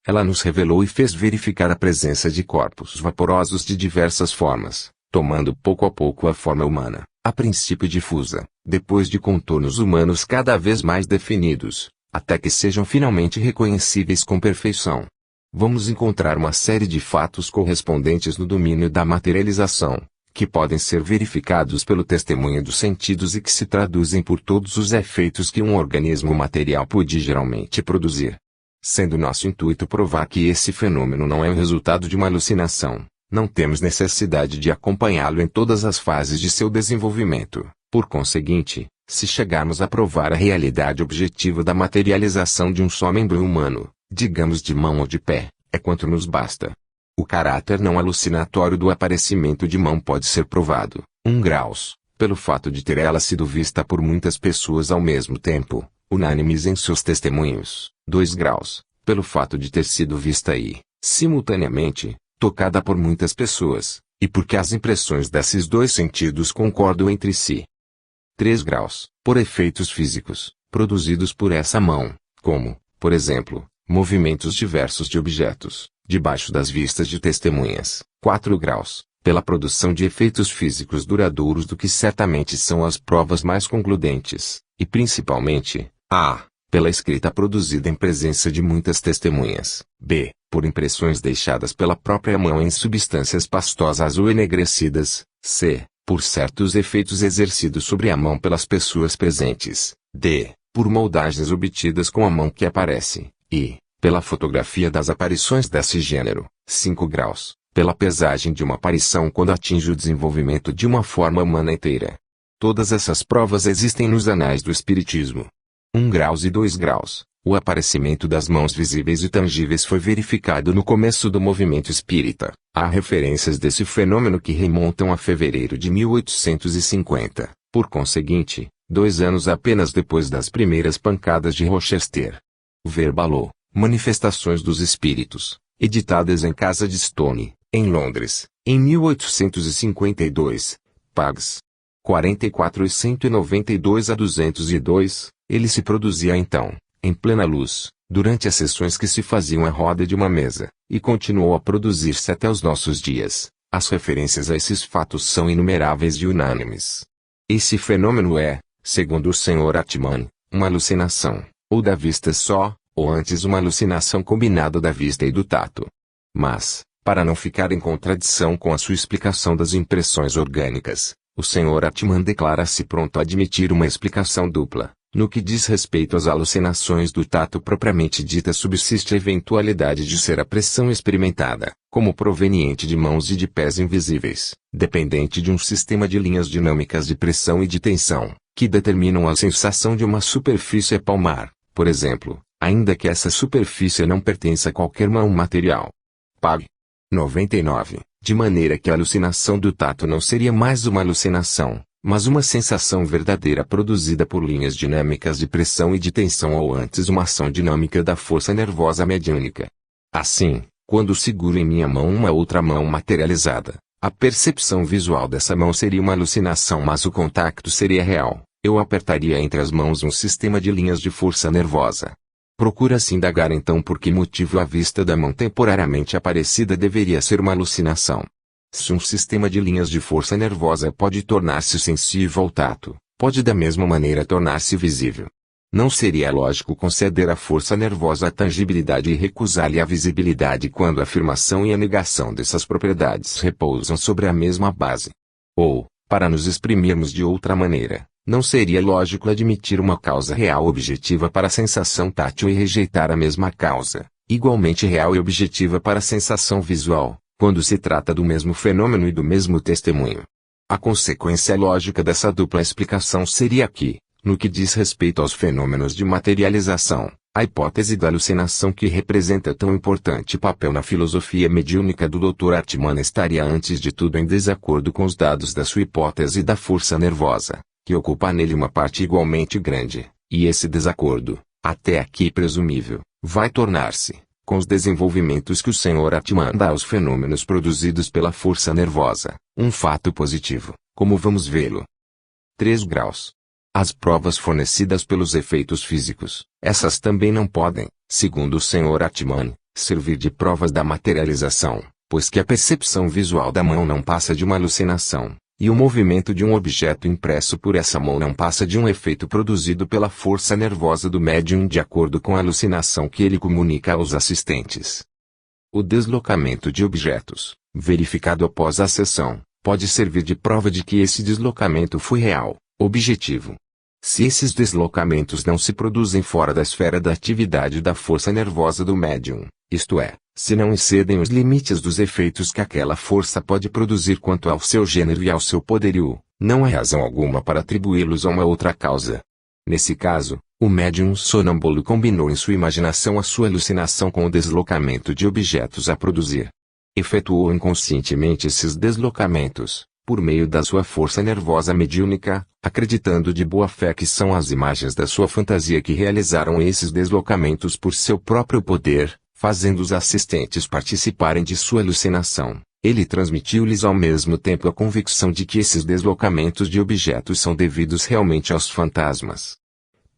Ela nos revelou e fez verificar a presença de corpos vaporosos de diversas formas, tomando pouco a pouco a forma humana, a princípio difusa, depois de contornos humanos cada vez mais definidos, até que sejam finalmente reconhecíveis com perfeição. Vamos encontrar uma série de fatos correspondentes no domínio da materialização, que podem ser verificados pelo testemunho dos sentidos e que se traduzem por todos os efeitos que um organismo material pode geralmente produzir. Sendo nosso intuito provar que esse fenômeno não é o resultado de uma alucinação, não temos necessidade de acompanhá-lo em todas as fases de seu desenvolvimento. Por conseguinte, se chegarmos a provar a realidade objetiva da materialização de um só membro humano, digamos de mão ou de pé, é quanto nos basta. O caráter não alucinatório do aparecimento de mão pode ser provado, 1 graus, pelo fato de ter ela sido vista por muitas pessoas ao mesmo tempo, unânimes em seus testemunhos, 2 graus, pelo fato de ter sido vista e, simultaneamente, tocada por muitas pessoas, e porque as impressões desses dois sentidos concordam entre si. 3 graus, por efeitos físicos, produzidos por essa mão, como, por exemplo, movimentos diversos de objetos, debaixo das vistas de testemunhas. 4 graus, pela produção de efeitos físicos duradouros do que certamente são as provas mais concludentes, e principalmente, a. pela escrita produzida em presença de muitas testemunhas, b. por impressões deixadas pela própria mão em substâncias pastosas ou enegrecidas, c. por certos efeitos exercidos sobre a mão pelas pessoas presentes, d. por moldagens obtidas com a mão que aparece, e, pela fotografia das aparições desse gênero. 5 graus, pela pesagem de uma aparição quando atinge o desenvolvimento de uma forma humana inteira. Todas essas provas existem nos anais do Espiritismo. 1 graus e 2 graus, o aparecimento das mãos visíveis e tangíveis foi verificado no começo do movimento espírita. Há referências desse fenômeno que remontam a fevereiro de 1850, por conseguinte, 2 anos apenas depois das primeiras pancadas de Rochester. Verbalô, Manifestações dos Espíritos, editadas em Casa de Stone, em Londres, em 1852, pags. 44 e 192 a 202, ele se produzia então, em plena luz, durante as sessões que se faziam à roda de uma mesa, e continuou a produzir-se até os nossos dias. As referências a esses fatos são inumeráveis e unânimes. Esse fenômeno é, segundo o Sr. Atman, uma alucinação, ou da vista só, ou antes uma alucinação combinada da vista e do tato. Mas, para não ficar em contradição com a sua explicação das impressões orgânicas, o Sr. Atman declara-se pronto a admitir uma explicação dupla. No que diz respeito às alucinações do tato propriamente dita, subsiste a eventualidade de ser a pressão experimentada, como proveniente de mãos e de pés invisíveis, dependente de um sistema de linhas dinâmicas de pressão e de tensão, que determinam a sensação de uma superfície palmar, por exemplo, ainda que essa superfície não pertença a qualquer mão material. Pag. 99. De maneira que a alucinação do tato não seria mais uma alucinação, mas uma sensação verdadeira produzida por linhas dinâmicas de pressão e de tensão, ou antes uma ação dinâmica da força nervosa mediúnica. Assim, quando seguro em minha mão uma outra mão materializada, a percepção visual dessa mão seria uma alucinação, mas o contacto seria real. Eu apertaria entre as mãos um sistema de linhas de força nervosa. Procura-se indagar então por que motivo a vista da mão temporariamente aparecida deveria ser uma alucinação. Se um sistema de linhas de força nervosa pode tornar-se sensível ao tato, pode da mesma maneira tornar-se visível. Não seria lógico conceder à força nervosa a tangibilidade e recusar-lhe a visibilidade quando a afirmação e a negação dessas propriedades repousam sobre a mesma base? Ou, para nos exprimirmos de outra maneira, não seria lógico admitir uma causa real objetiva para a sensação tátil e rejeitar a mesma causa, igualmente real e objetiva para a sensação visual, quando se trata do mesmo fenômeno e do mesmo testemunho? A consequência lógica dessa dupla explicação seria que, no que diz respeito aos fenômenos de materialização, a hipótese da alucinação, que representa tão importante papel na filosofia mediúnica do Dr. Atman, estaria antes de tudo em desacordo com os dados da sua hipótese da força nervosa, que ocupa nele uma parte igualmente grande, e esse desacordo, até aqui presumível, vai tornar-se, com os desenvolvimentos que o Sr. Atman dá aos fenômenos produzidos pela força nervosa, um fato positivo, como vamos vê-lo. 3 graus. As provas fornecidas pelos efeitos físicos, essas também não podem, segundo o Sr. Atman, servir de provas da materialização, pois que a percepção visual da mão não passa de uma alucinação, e o movimento de um objeto impresso por essa mão não passa de um efeito produzido pela força nervosa do médium de acordo com a alucinação que ele comunica aos assistentes. O deslocamento de objetos, verificado após a sessão, pode servir de prova de que esse deslocamento foi real, objetivo. Se esses deslocamentos não se produzem fora da esfera da atividade da força nervosa do médium, isto é, se não excedem os limites dos efeitos que aquela força pode produzir quanto ao seu gênero e ao seu poderio, não há razão alguma para atribuí-los a uma outra causa. Nesse caso, o médium sonâmbulo combinou em sua imaginação a sua alucinação com o deslocamento de objetos a produzir. Efetuou inconscientemente esses deslocamentos, por meio da sua força nervosa mediúnica, acreditando de boa fé que são as imagens da sua fantasia que realizaram esses deslocamentos por seu próprio poder, fazendo os assistentes participarem de sua alucinação. Ele transmitiu-lhes ao mesmo tempo a convicção de que esses deslocamentos de objetos são devidos realmente aos fantasmas.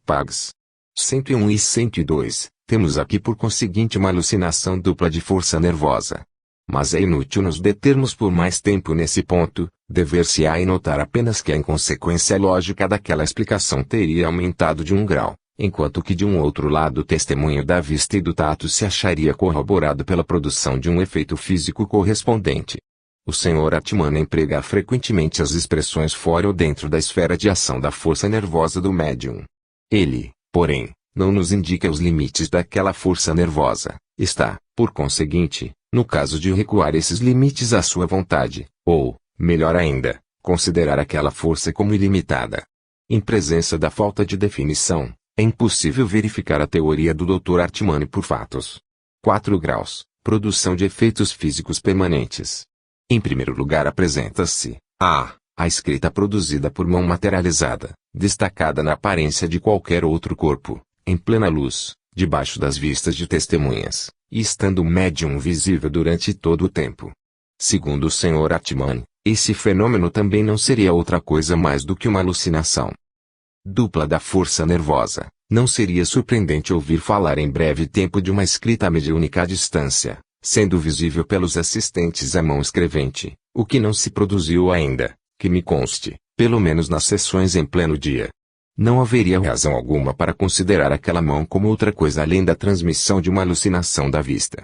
Pags. 101 e 102. Temos aqui por conseguinte uma alucinação dupla de força nervosa. Mas é inútil nos determos por mais tempo nesse ponto, dever-se-á notar apenas que a inconsequência lógica daquela explicação teria aumentado de 1 grau, enquanto que de um outro lado o testemunho da vista e do tato se acharia corroborado pela produção de um efeito físico correspondente. O Sr. Atman emprega frequentemente as expressões fora ou dentro da esfera de ação da força nervosa do médium. Ele, porém, não nos indica os limites daquela força nervosa. Está, por conseguinte, no caso de recuar esses limites à sua vontade, ou, melhor ainda, considerar aquela força como ilimitada. Em presença da falta de definição, é impossível verificar a teoria do Dr. Atman por fatos. 4 graus. Produção de efeitos físicos permanentes. Em primeiro lugar apresenta-se a escrita produzida por mão materializada, destacada na aparência de qualquer outro corpo, em plena luz, debaixo das vistas de testemunhas, e estando o médium visível durante todo o tempo. Segundo o Sr. Atman, esse fenômeno também não seria outra coisa mais do que uma alucinação dupla da força nervosa. Não seria surpreendente ouvir falar em breve tempo de uma escrita mediúnica à distância, sendo visível pelos assistentes a mão escrevente, o que não se produziu ainda, que me conste, pelo menos nas sessões em pleno dia. Não haveria razão alguma para considerar aquela mão como outra coisa além da transmissão de uma alucinação da vista.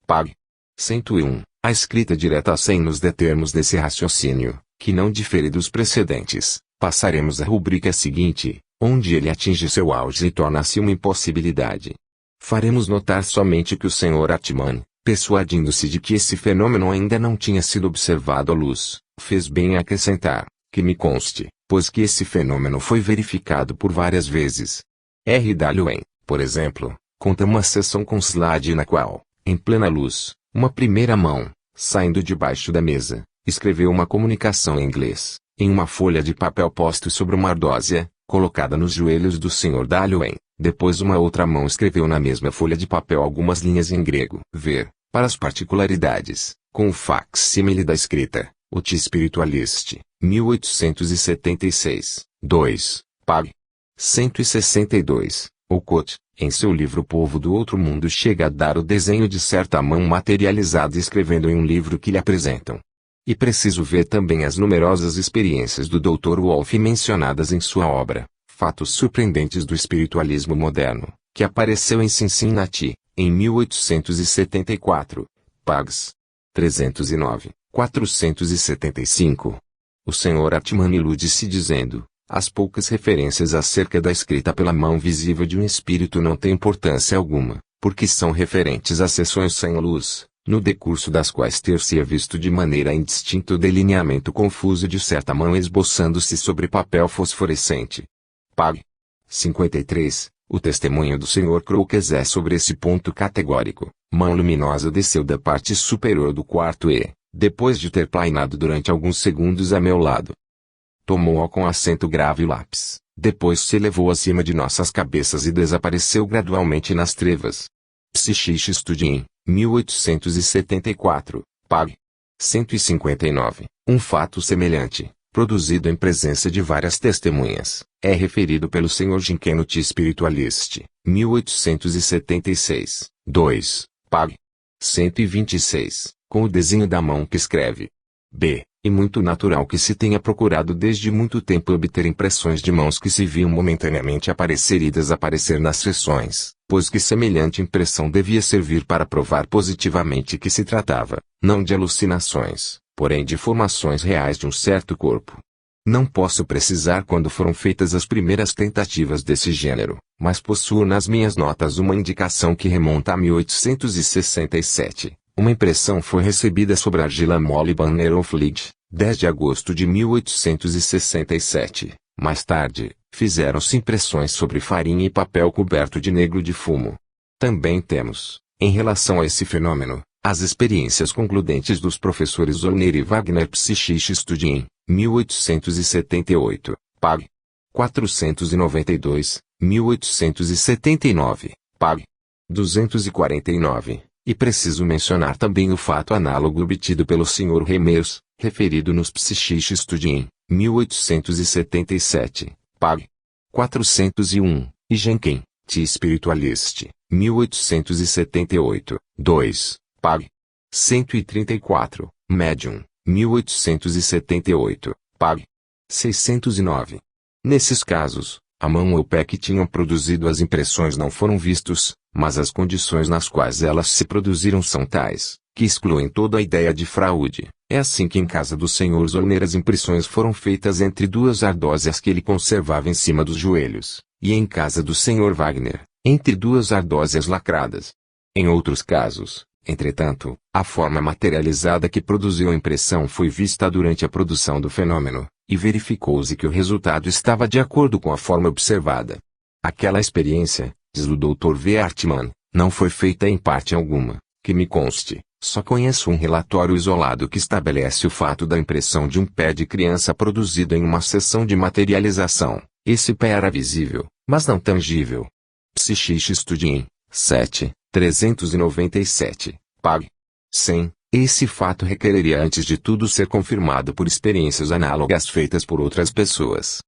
Pag. 101. A escrita direta sem nos determos desse raciocínio, que não difere dos precedentes, passaremos à rubrica seguinte, onde ele atinge seu auge e torna-se uma impossibilidade. Faremos notar somente que o Sr. Atman, persuadindo-se de que esse fenômeno ainda não tinha sido observado à luz, fez bem em acrescentar, que me conste, pois que esse fenômeno foi verificado por várias vezes. R. Darwin, por exemplo, conta uma sessão com slide na qual, em plena luz, uma primeira mão, saindo debaixo da mesa, escreveu uma comunicação em inglês, em uma folha de papel posto sobre uma ardósia, colocada nos joelhos do Sr. Darwin. Depois uma outra mão escreveu na mesma folha de papel algumas linhas em grego. Ver, para as particularidades, com o facsímile da escrita, o T. Spiritualist, 1876, 2, pag. 162, Ocott, em seu livro O Povo do Outro Mundo chega a dar o desenho de certa mão materializada escrevendo em um livro que lhe apresentam. E preciso ver também as numerosas experiências do Dr. Wolff mencionadas em sua obra, Fatos Surpreendentes do Espiritualismo Moderno, que apareceu em Cincinnati, em 1874, pags. 309, 475. O Sr. Atman ilude-se dizendo, as poucas referências acerca da escrita pela mão visível de um espírito não têm importância alguma, porque são referentes a sessões sem luz, no decurso das quais ter-se-ia visto de maneira indistinta o delineamento confuso de certa mão esboçando-se sobre papel fosforescente. Pag. 53. O testemunho do Sr. Crookes é sobre esse ponto categórico. Mão luminosa desceu da parte superior do quarto e, depois de ter plainado durante alguns segundos a meu lado, tomou-a com acento grave e lápis, depois se elevou acima de nossas cabeças e desapareceu gradualmente nas trevas. Psychische Studien, 1874, pag. 159. Um fato semelhante, produzido em presença de várias testemunhas, é referido pelo Sr. Jinken no T. Spiritualist, 1876, 2, pag. 126, com o desenho da mão que escreve. B. E muito natural que se tenha procurado desde muito tempo obter impressões de mãos que se viam momentaneamente aparecer e desaparecer nas sessões, pois que semelhante impressão devia servir para provar positivamente que se tratava, não de alucinações, porém de formações reais de um certo corpo. Não posso precisar quando foram feitas as primeiras tentativas desse gênero, mas possuo nas minhas notas uma indicação que remonta a 1867. Uma impressão foi recebida sobre argila mole Banner of Lead, 10 de agosto de 1867. Mais tarde, fizeram-se impressões sobre farinha e papel coberto de negro de fumo. Também temos, em relação a esse fenômeno, as experiências concludentes dos professores Zollner e Wagner Psychische Studien, 1878, pag. 492, 1879, pag. 249. E preciso mencionar também o fato análogo obtido pelo Sr. Reimers, referido nos Psychische Studien, 1877, pag. 401, e Jenkin, T. Spiritualist, 1878, 2, pag. 134, Medium, 1878, pag. 609. Nesses casos, a mão ou o pé que tinham produzido as impressões não foram vistos, mas as condições nas quais elas se produziram são tais, que excluem toda a ideia de fraude. É assim que em casa do Sr. Zollner as impressões foram feitas entre duas ardósias que ele conservava em cima dos joelhos, e em casa do Sr. Wagner, entre duas ardósias lacradas. Em outros casos, entretanto, a forma materializada que produziu a impressão foi vista durante a produção do fenômeno, e verificou-se que o resultado estava de acordo com a forma observada. Aquela experiência, diz o Dr. V. Hartmann, não foi feita em parte alguma, que me conste, só conheço um relatório isolado que estabelece o fato da impressão de um pé de criança produzido em uma sessão de materialização. Esse pé era visível, mas não tangível. Psychische Studien, 7, 397, pag. 100. Esse fato requereria antes de tudo ser confirmado por experiências análogas feitas por outras pessoas.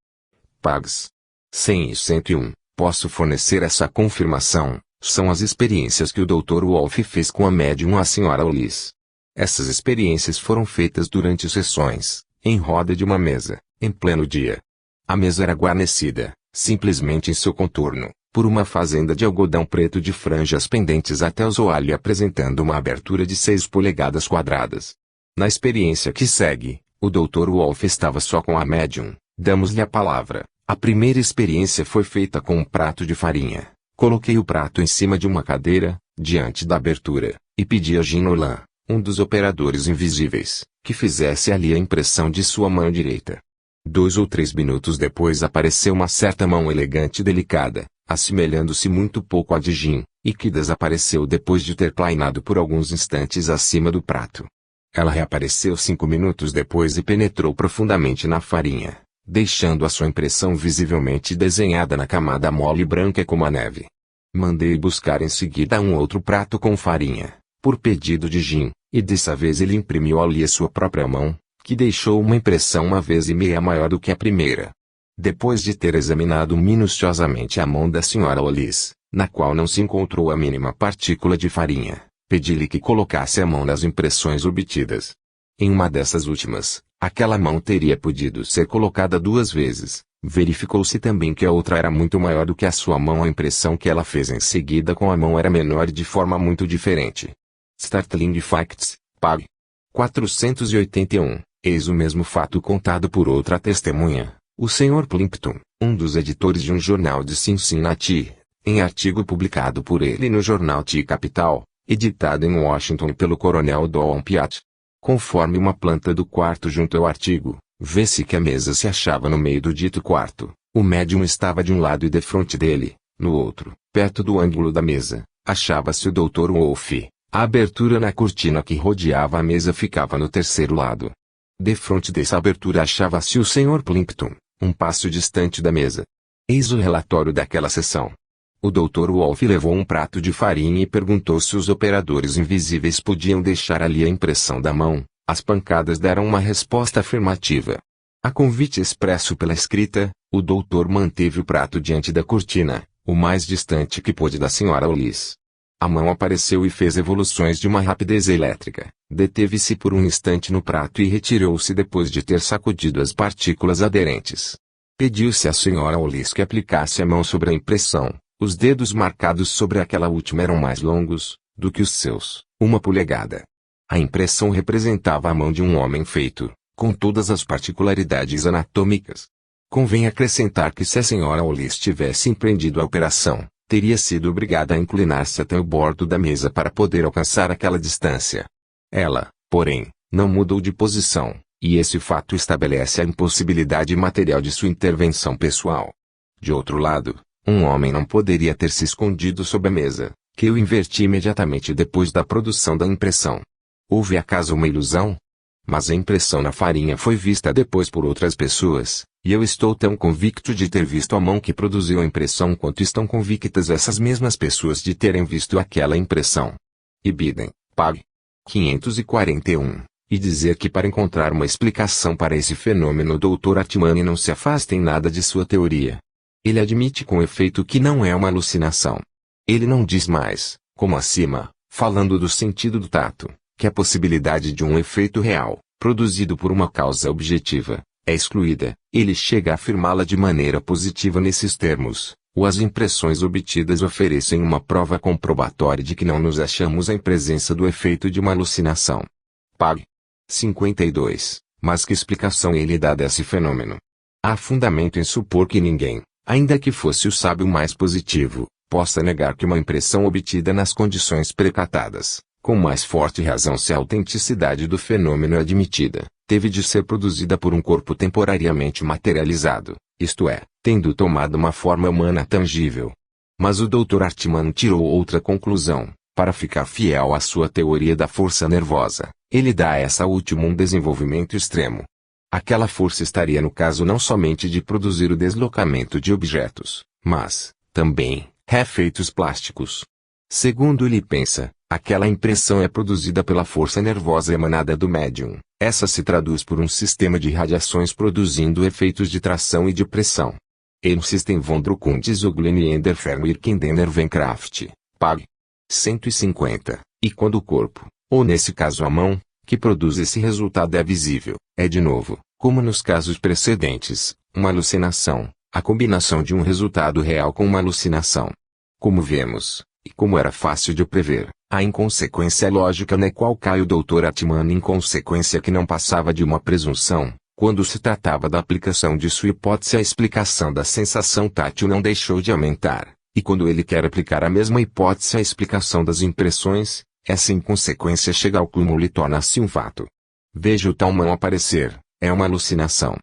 Pags. 100 e 101. Posso fornecer essa confirmação. São as experiências que o Dr. Wolff fez com a médium a Sra. Ulisse. Essas experiências foram feitas durante sessões, em roda de uma mesa, em pleno dia. A mesa era guarnecida, simplesmente em seu contorno, por uma fazenda de algodão preto de franjas pendentes até o soalho apresentando uma abertura de 6 polegadas quadradas. Na experiência que segue, o Dr. Wolff estava só com a médium. Damos-lhe a palavra. A primeira experiência foi feita com um prato de farinha. Coloquei o prato em cima de uma cadeira, diante da abertura, e pedi a Jean Nolan, um dos operadores invisíveis, que fizesse ali a impressão de sua mão direita. 2 ou 3 minutos depois apareceu uma certa mão elegante e delicada, assemelhando-se muito pouco à de Jean, e que desapareceu depois de ter plainado por alguns instantes acima do prato. Ela reapareceu 5 minutos depois e penetrou profundamente na farinha, deixando a sua impressão visivelmente desenhada na camada mole e branca como a neve. Mandei buscar em seguida um outro prato com farinha, por pedido de Jean, e dessa vez ele imprimiu ali a sua própria mão, que deixou uma impressão 1,5 vezes maior do que a primeira. Depois de ter examinado minuciosamente a mão da Sra. Wallis, na qual não se encontrou a mínima partícula de farinha, pedi-lhe que colocasse a mão nas impressões obtidas. Em uma dessas últimas, aquela mão teria podido ser colocada 2 vezes. Verificou-se também que a outra era muito maior do que a sua mão. A impressão que ela fez em seguida com a mão era menor e de forma muito diferente. Startling Facts, Pag. 481. Eis o mesmo fato contado por outra testemunha, o Sr. Plimpton, um dos editores de um jornal de Cincinnati, em artigo publicado por ele no jornal T Capital, editado em Washington pelo coronel Don Piatt. Conforme uma planta do quarto junto ao artigo, vê-se que a mesa se achava no meio do dito quarto, o médium estava de um lado e defronte dele, no outro, perto do ângulo da mesa, achava-se o Dr. Wolff. A abertura na cortina que rodeava a mesa ficava no terceiro lado. Defronte dessa abertura achava-se o Sr. Plimpton, um passo distante da mesa. Eis o relatório daquela sessão. O Dr. Wolff levou um prato de farinha e perguntou se os operadores invisíveis podiam deixar ali a impressão da mão. As pancadas deram uma resposta afirmativa. A convite expresso pela escrita, o doutor manteve o prato diante da cortina, o mais distante que pôde da Sra. Wallis. A mão apareceu e fez evoluções de uma rapidez elétrica. Deteve-se por um instante no prato e retirou-se depois de ter sacudido as partículas aderentes. Pediu-se à Sra. Wallis que aplicasse a mão sobre a impressão. Os dedos marcados sobre aquela última eram mais longos do que os seus, 1 polegada. A impressão representava a mão de um homem feito, com todas as particularidades anatômicas. Convém acrescentar que se a Sra. Wallis tivesse empreendido a operação, teria sido obrigada a inclinar-se até o bordo da mesa para poder alcançar aquela distância. Ela, porém, não mudou de posição, e esse fato estabelece a impossibilidade material de sua intervenção pessoal. De outro lado, um homem não poderia ter se escondido sob a mesa, que eu inverti imediatamente depois da produção da impressão. Houve acaso uma ilusão? Mas a impressão na farinha foi vista depois por outras pessoas, e eu estou tão convicto de ter visto a mão que produziu a impressão quanto estão convictas essas mesmas pessoas de terem visto aquela impressão. Ibidem, Pag. 541. E dizer que para encontrar uma explicação para esse fenômeno o Dr. Atmani não se afasta em nada de sua teoria. Ele admite com efeito que não é uma alucinação. Ele não diz mais, como acima, falando do sentido do tato, que a possibilidade de um efeito real, produzido por uma causa objetiva, é excluída. Ele chega a afirmá-la de maneira positiva nesses termos: ou as impressões obtidas oferecem uma prova comprobatória de que não nos achamos em presença do efeito de uma alucinação. Pag. 52. Mas que explicação ele dá desse fenômeno? Há fundamento em supor que ninguém, ainda que fosse o sábio mais positivo, possa negar que uma impressão obtida nas condições precatadas, com mais forte razão se a autenticidade do fenômeno é admitida, teve de ser produzida por um corpo temporariamente materializado, isto é, tendo tomado uma forma humana tangível. Mas o Dr. Hartmann tirou outra conclusão. Para ficar fiel à sua teoria da força nervosa, ele dá a essa última um desenvolvimento extremo. Aquela força estaria no caso não somente de produzir o deslocamento de objetos, mas, também, efeitos plásticos. Segundo ele pensa, aquela impressão é produzida pela força nervosa emanada do médium. Essa se traduz por um sistema de radiações produzindo efeitos de tração e de pressão. Ein System von Druck und Isoglenie der Verwirkung der Nervenkraft, Pag. 150. E quando o corpo, ou nesse caso a mão, que produz esse resultado é visível, é de novo, Como nos casos precedentes, uma alucinação, a combinação de um resultado real com uma alucinação. Como vemos, e como era fácil de prever, a inconsequência lógica na qual cai o Dr. Atman, inconsequência que não passava de uma presunção, quando se tratava da aplicação de sua hipótese à explicação da sensação tátil, não deixou de aumentar, e quando ele quer aplicar a mesma hipótese à explicação das impressões, essa inconsequência chega ao cúmulo e torna-se um fato. Vejo tal mão aparecer, é uma alucinação.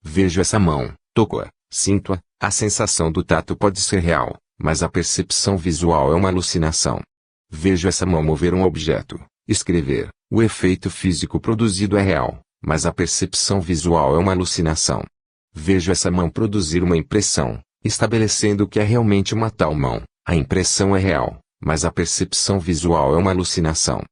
Vejo essa mão, toco-a, sinto-a, a sensação do tato pode ser real, mas a percepção visual é uma alucinação. Vejo essa mão mover um objeto, escrever, o efeito físico produzido é real, mas a percepção visual é uma alucinação. Vejo essa mão produzir uma impressão, estabelecendo que é realmente uma tal mão, a impressão é real, mas a percepção visual é uma alucinação.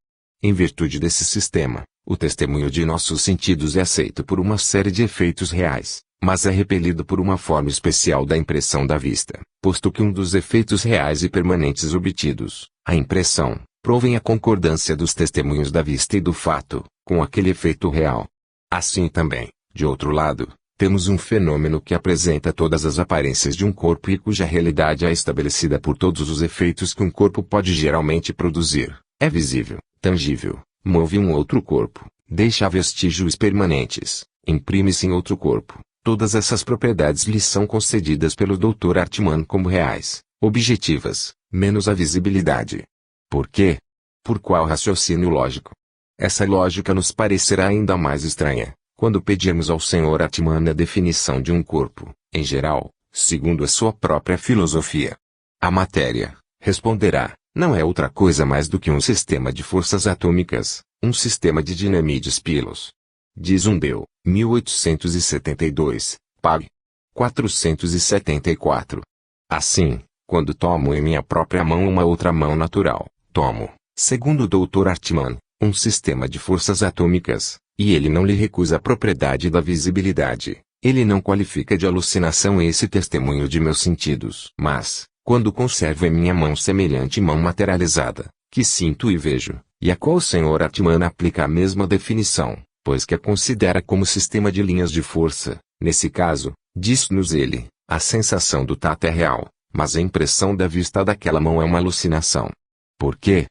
Em virtude desse sistema, o testemunho de nossos sentidos é aceito por uma série de efeitos reais, mas é repelido por uma forma especial da impressão da vista, posto que um dos efeitos reais e permanentes obtidos, a impressão, provém a concordância dos testemunhos da vista e do fato, com aquele efeito real. Assim também, de outro lado, temos um fenômeno que apresenta todas as aparências de um corpo e cuja realidade é estabelecida por todos os efeitos que um corpo pode geralmente produzir, é visível, tangível, move um outro corpo, deixa vestígios permanentes, imprime-se em outro corpo. Todas essas propriedades lhe são concedidas pelo Dr. Atman como reais, objetivas, menos a visibilidade. Por quê? Por qual raciocínio lógico? Essa lógica nos parecerá ainda mais estranha, quando pedirmos ao Sr. Atman a definição de um corpo, em geral, segundo a sua própria filosofia. A matéria, responderá, não é outra coisa mais do que um sistema de forças atômicas, um sistema de dinamides pilos. Diz Deu, 1872, pág. 474. Assim, quando tomo em minha própria mão uma outra mão natural, tomo, segundo o Dr. Atman, um sistema de forças atômicas, e ele não lhe recusa a propriedade da visibilidade, ele não qualifica de alucinação esse testemunho de meus sentidos. Mas, quando conservo em minha mão semelhante mão materializada, que sinto e vejo, e a qual o Sr. Atman aplica a mesma definição, pois que a considera como sistema de linhas de força, nesse caso, diz-nos ele, a sensação do tato é real, mas a impressão da vista daquela mão é uma alucinação. Por quê?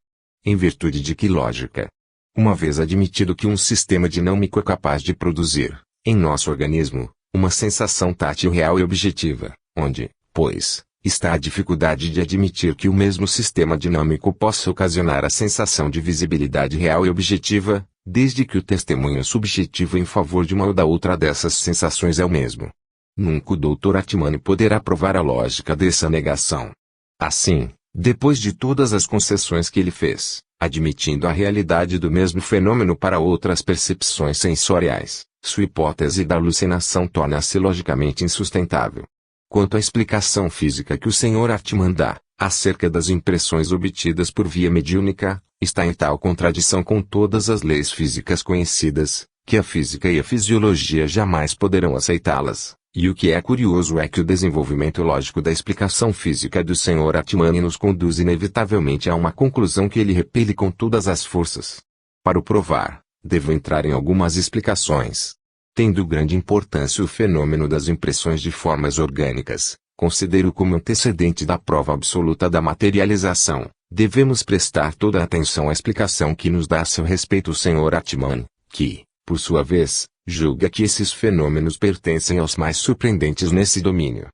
Em virtude de que lógica? Uma vez admitido que um sistema dinâmico é capaz de produzir, em nosso organismo, uma sensação tátil real e objetiva, onde, pois, está a dificuldade de admitir que o mesmo sistema dinâmico possa ocasionar a sensação de visibilidade real e objetiva, desde que o testemunho subjetivo em favor de uma ou da outra dessas sensações é o mesmo. Nunca o Dr. Atman poderá provar a lógica dessa negação. Assim, depois de todas as concessões que ele fez, admitindo a realidade do mesmo fenômeno para outras percepções sensoriais, sua hipótese da alucinação torna-se logicamente insustentável. Quanto à explicação física que o Sr. Atman dá, acerca das impressões obtidas por via mediúnica, está em tal contradição com todas as leis físicas conhecidas, que a física e a fisiologia jamais poderão aceitá-las, e o que é curioso é que o desenvolvimento lógico da explicação física do Sr. Atman nos conduz inevitavelmente a uma conclusão que ele repele com todas as forças. Para o provar, devo entrar em algumas explicações. Tendo grande importância o fenômeno das impressões de formas orgânicas, considero como antecedente da prova absoluta da materialização, devemos prestar toda a atenção à explicação que nos dá a seu respeito o Sr. Atman, que, por sua vez, julga que esses fenômenos pertencem aos mais surpreendentes nesse domínio.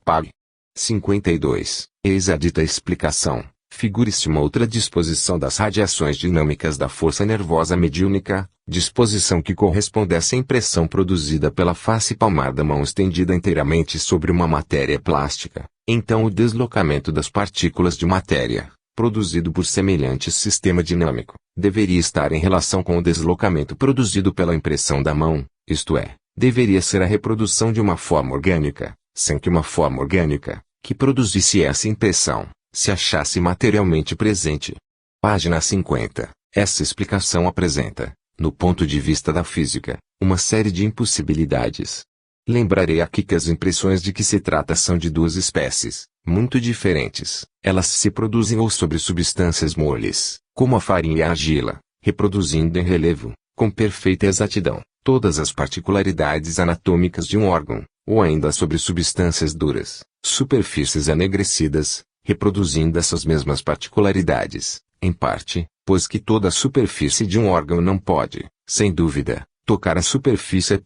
Pág. 52. Eis a dita explicação. Figure-se uma outra disposição das radiações dinâmicas da força nervosa mediúnica, disposição que corresponde a essa impressão produzida pela face palmar da mão estendida inteiramente sobre uma matéria plástica. Então o deslocamento das partículas de matéria, produzido por semelhante sistema dinâmico, deveria estar em relação com o deslocamento produzido pela impressão da mão, isto é, deveria ser a reprodução de uma forma orgânica, sem que uma forma orgânica, que produzisse essa impressão, se achasse materialmente presente. Página 50. Essa explicação apresenta, no ponto de vista da física, uma série de impossibilidades. Lembrarei aqui que as impressões de que se trata são de duas espécies, muito diferentes. Elas se produzem ou sobre substâncias moles, como a farinha e a argila, reproduzindo em relevo, com perfeita exatidão, todas as particularidades anatômicas de um órgão, ou ainda sobre substâncias duras, superfícies enegrecidas, reproduzindo essas mesmas particularidades, em parte, pois que toda a superfície de um órgão não pode, sem dúvida, tocar a superfície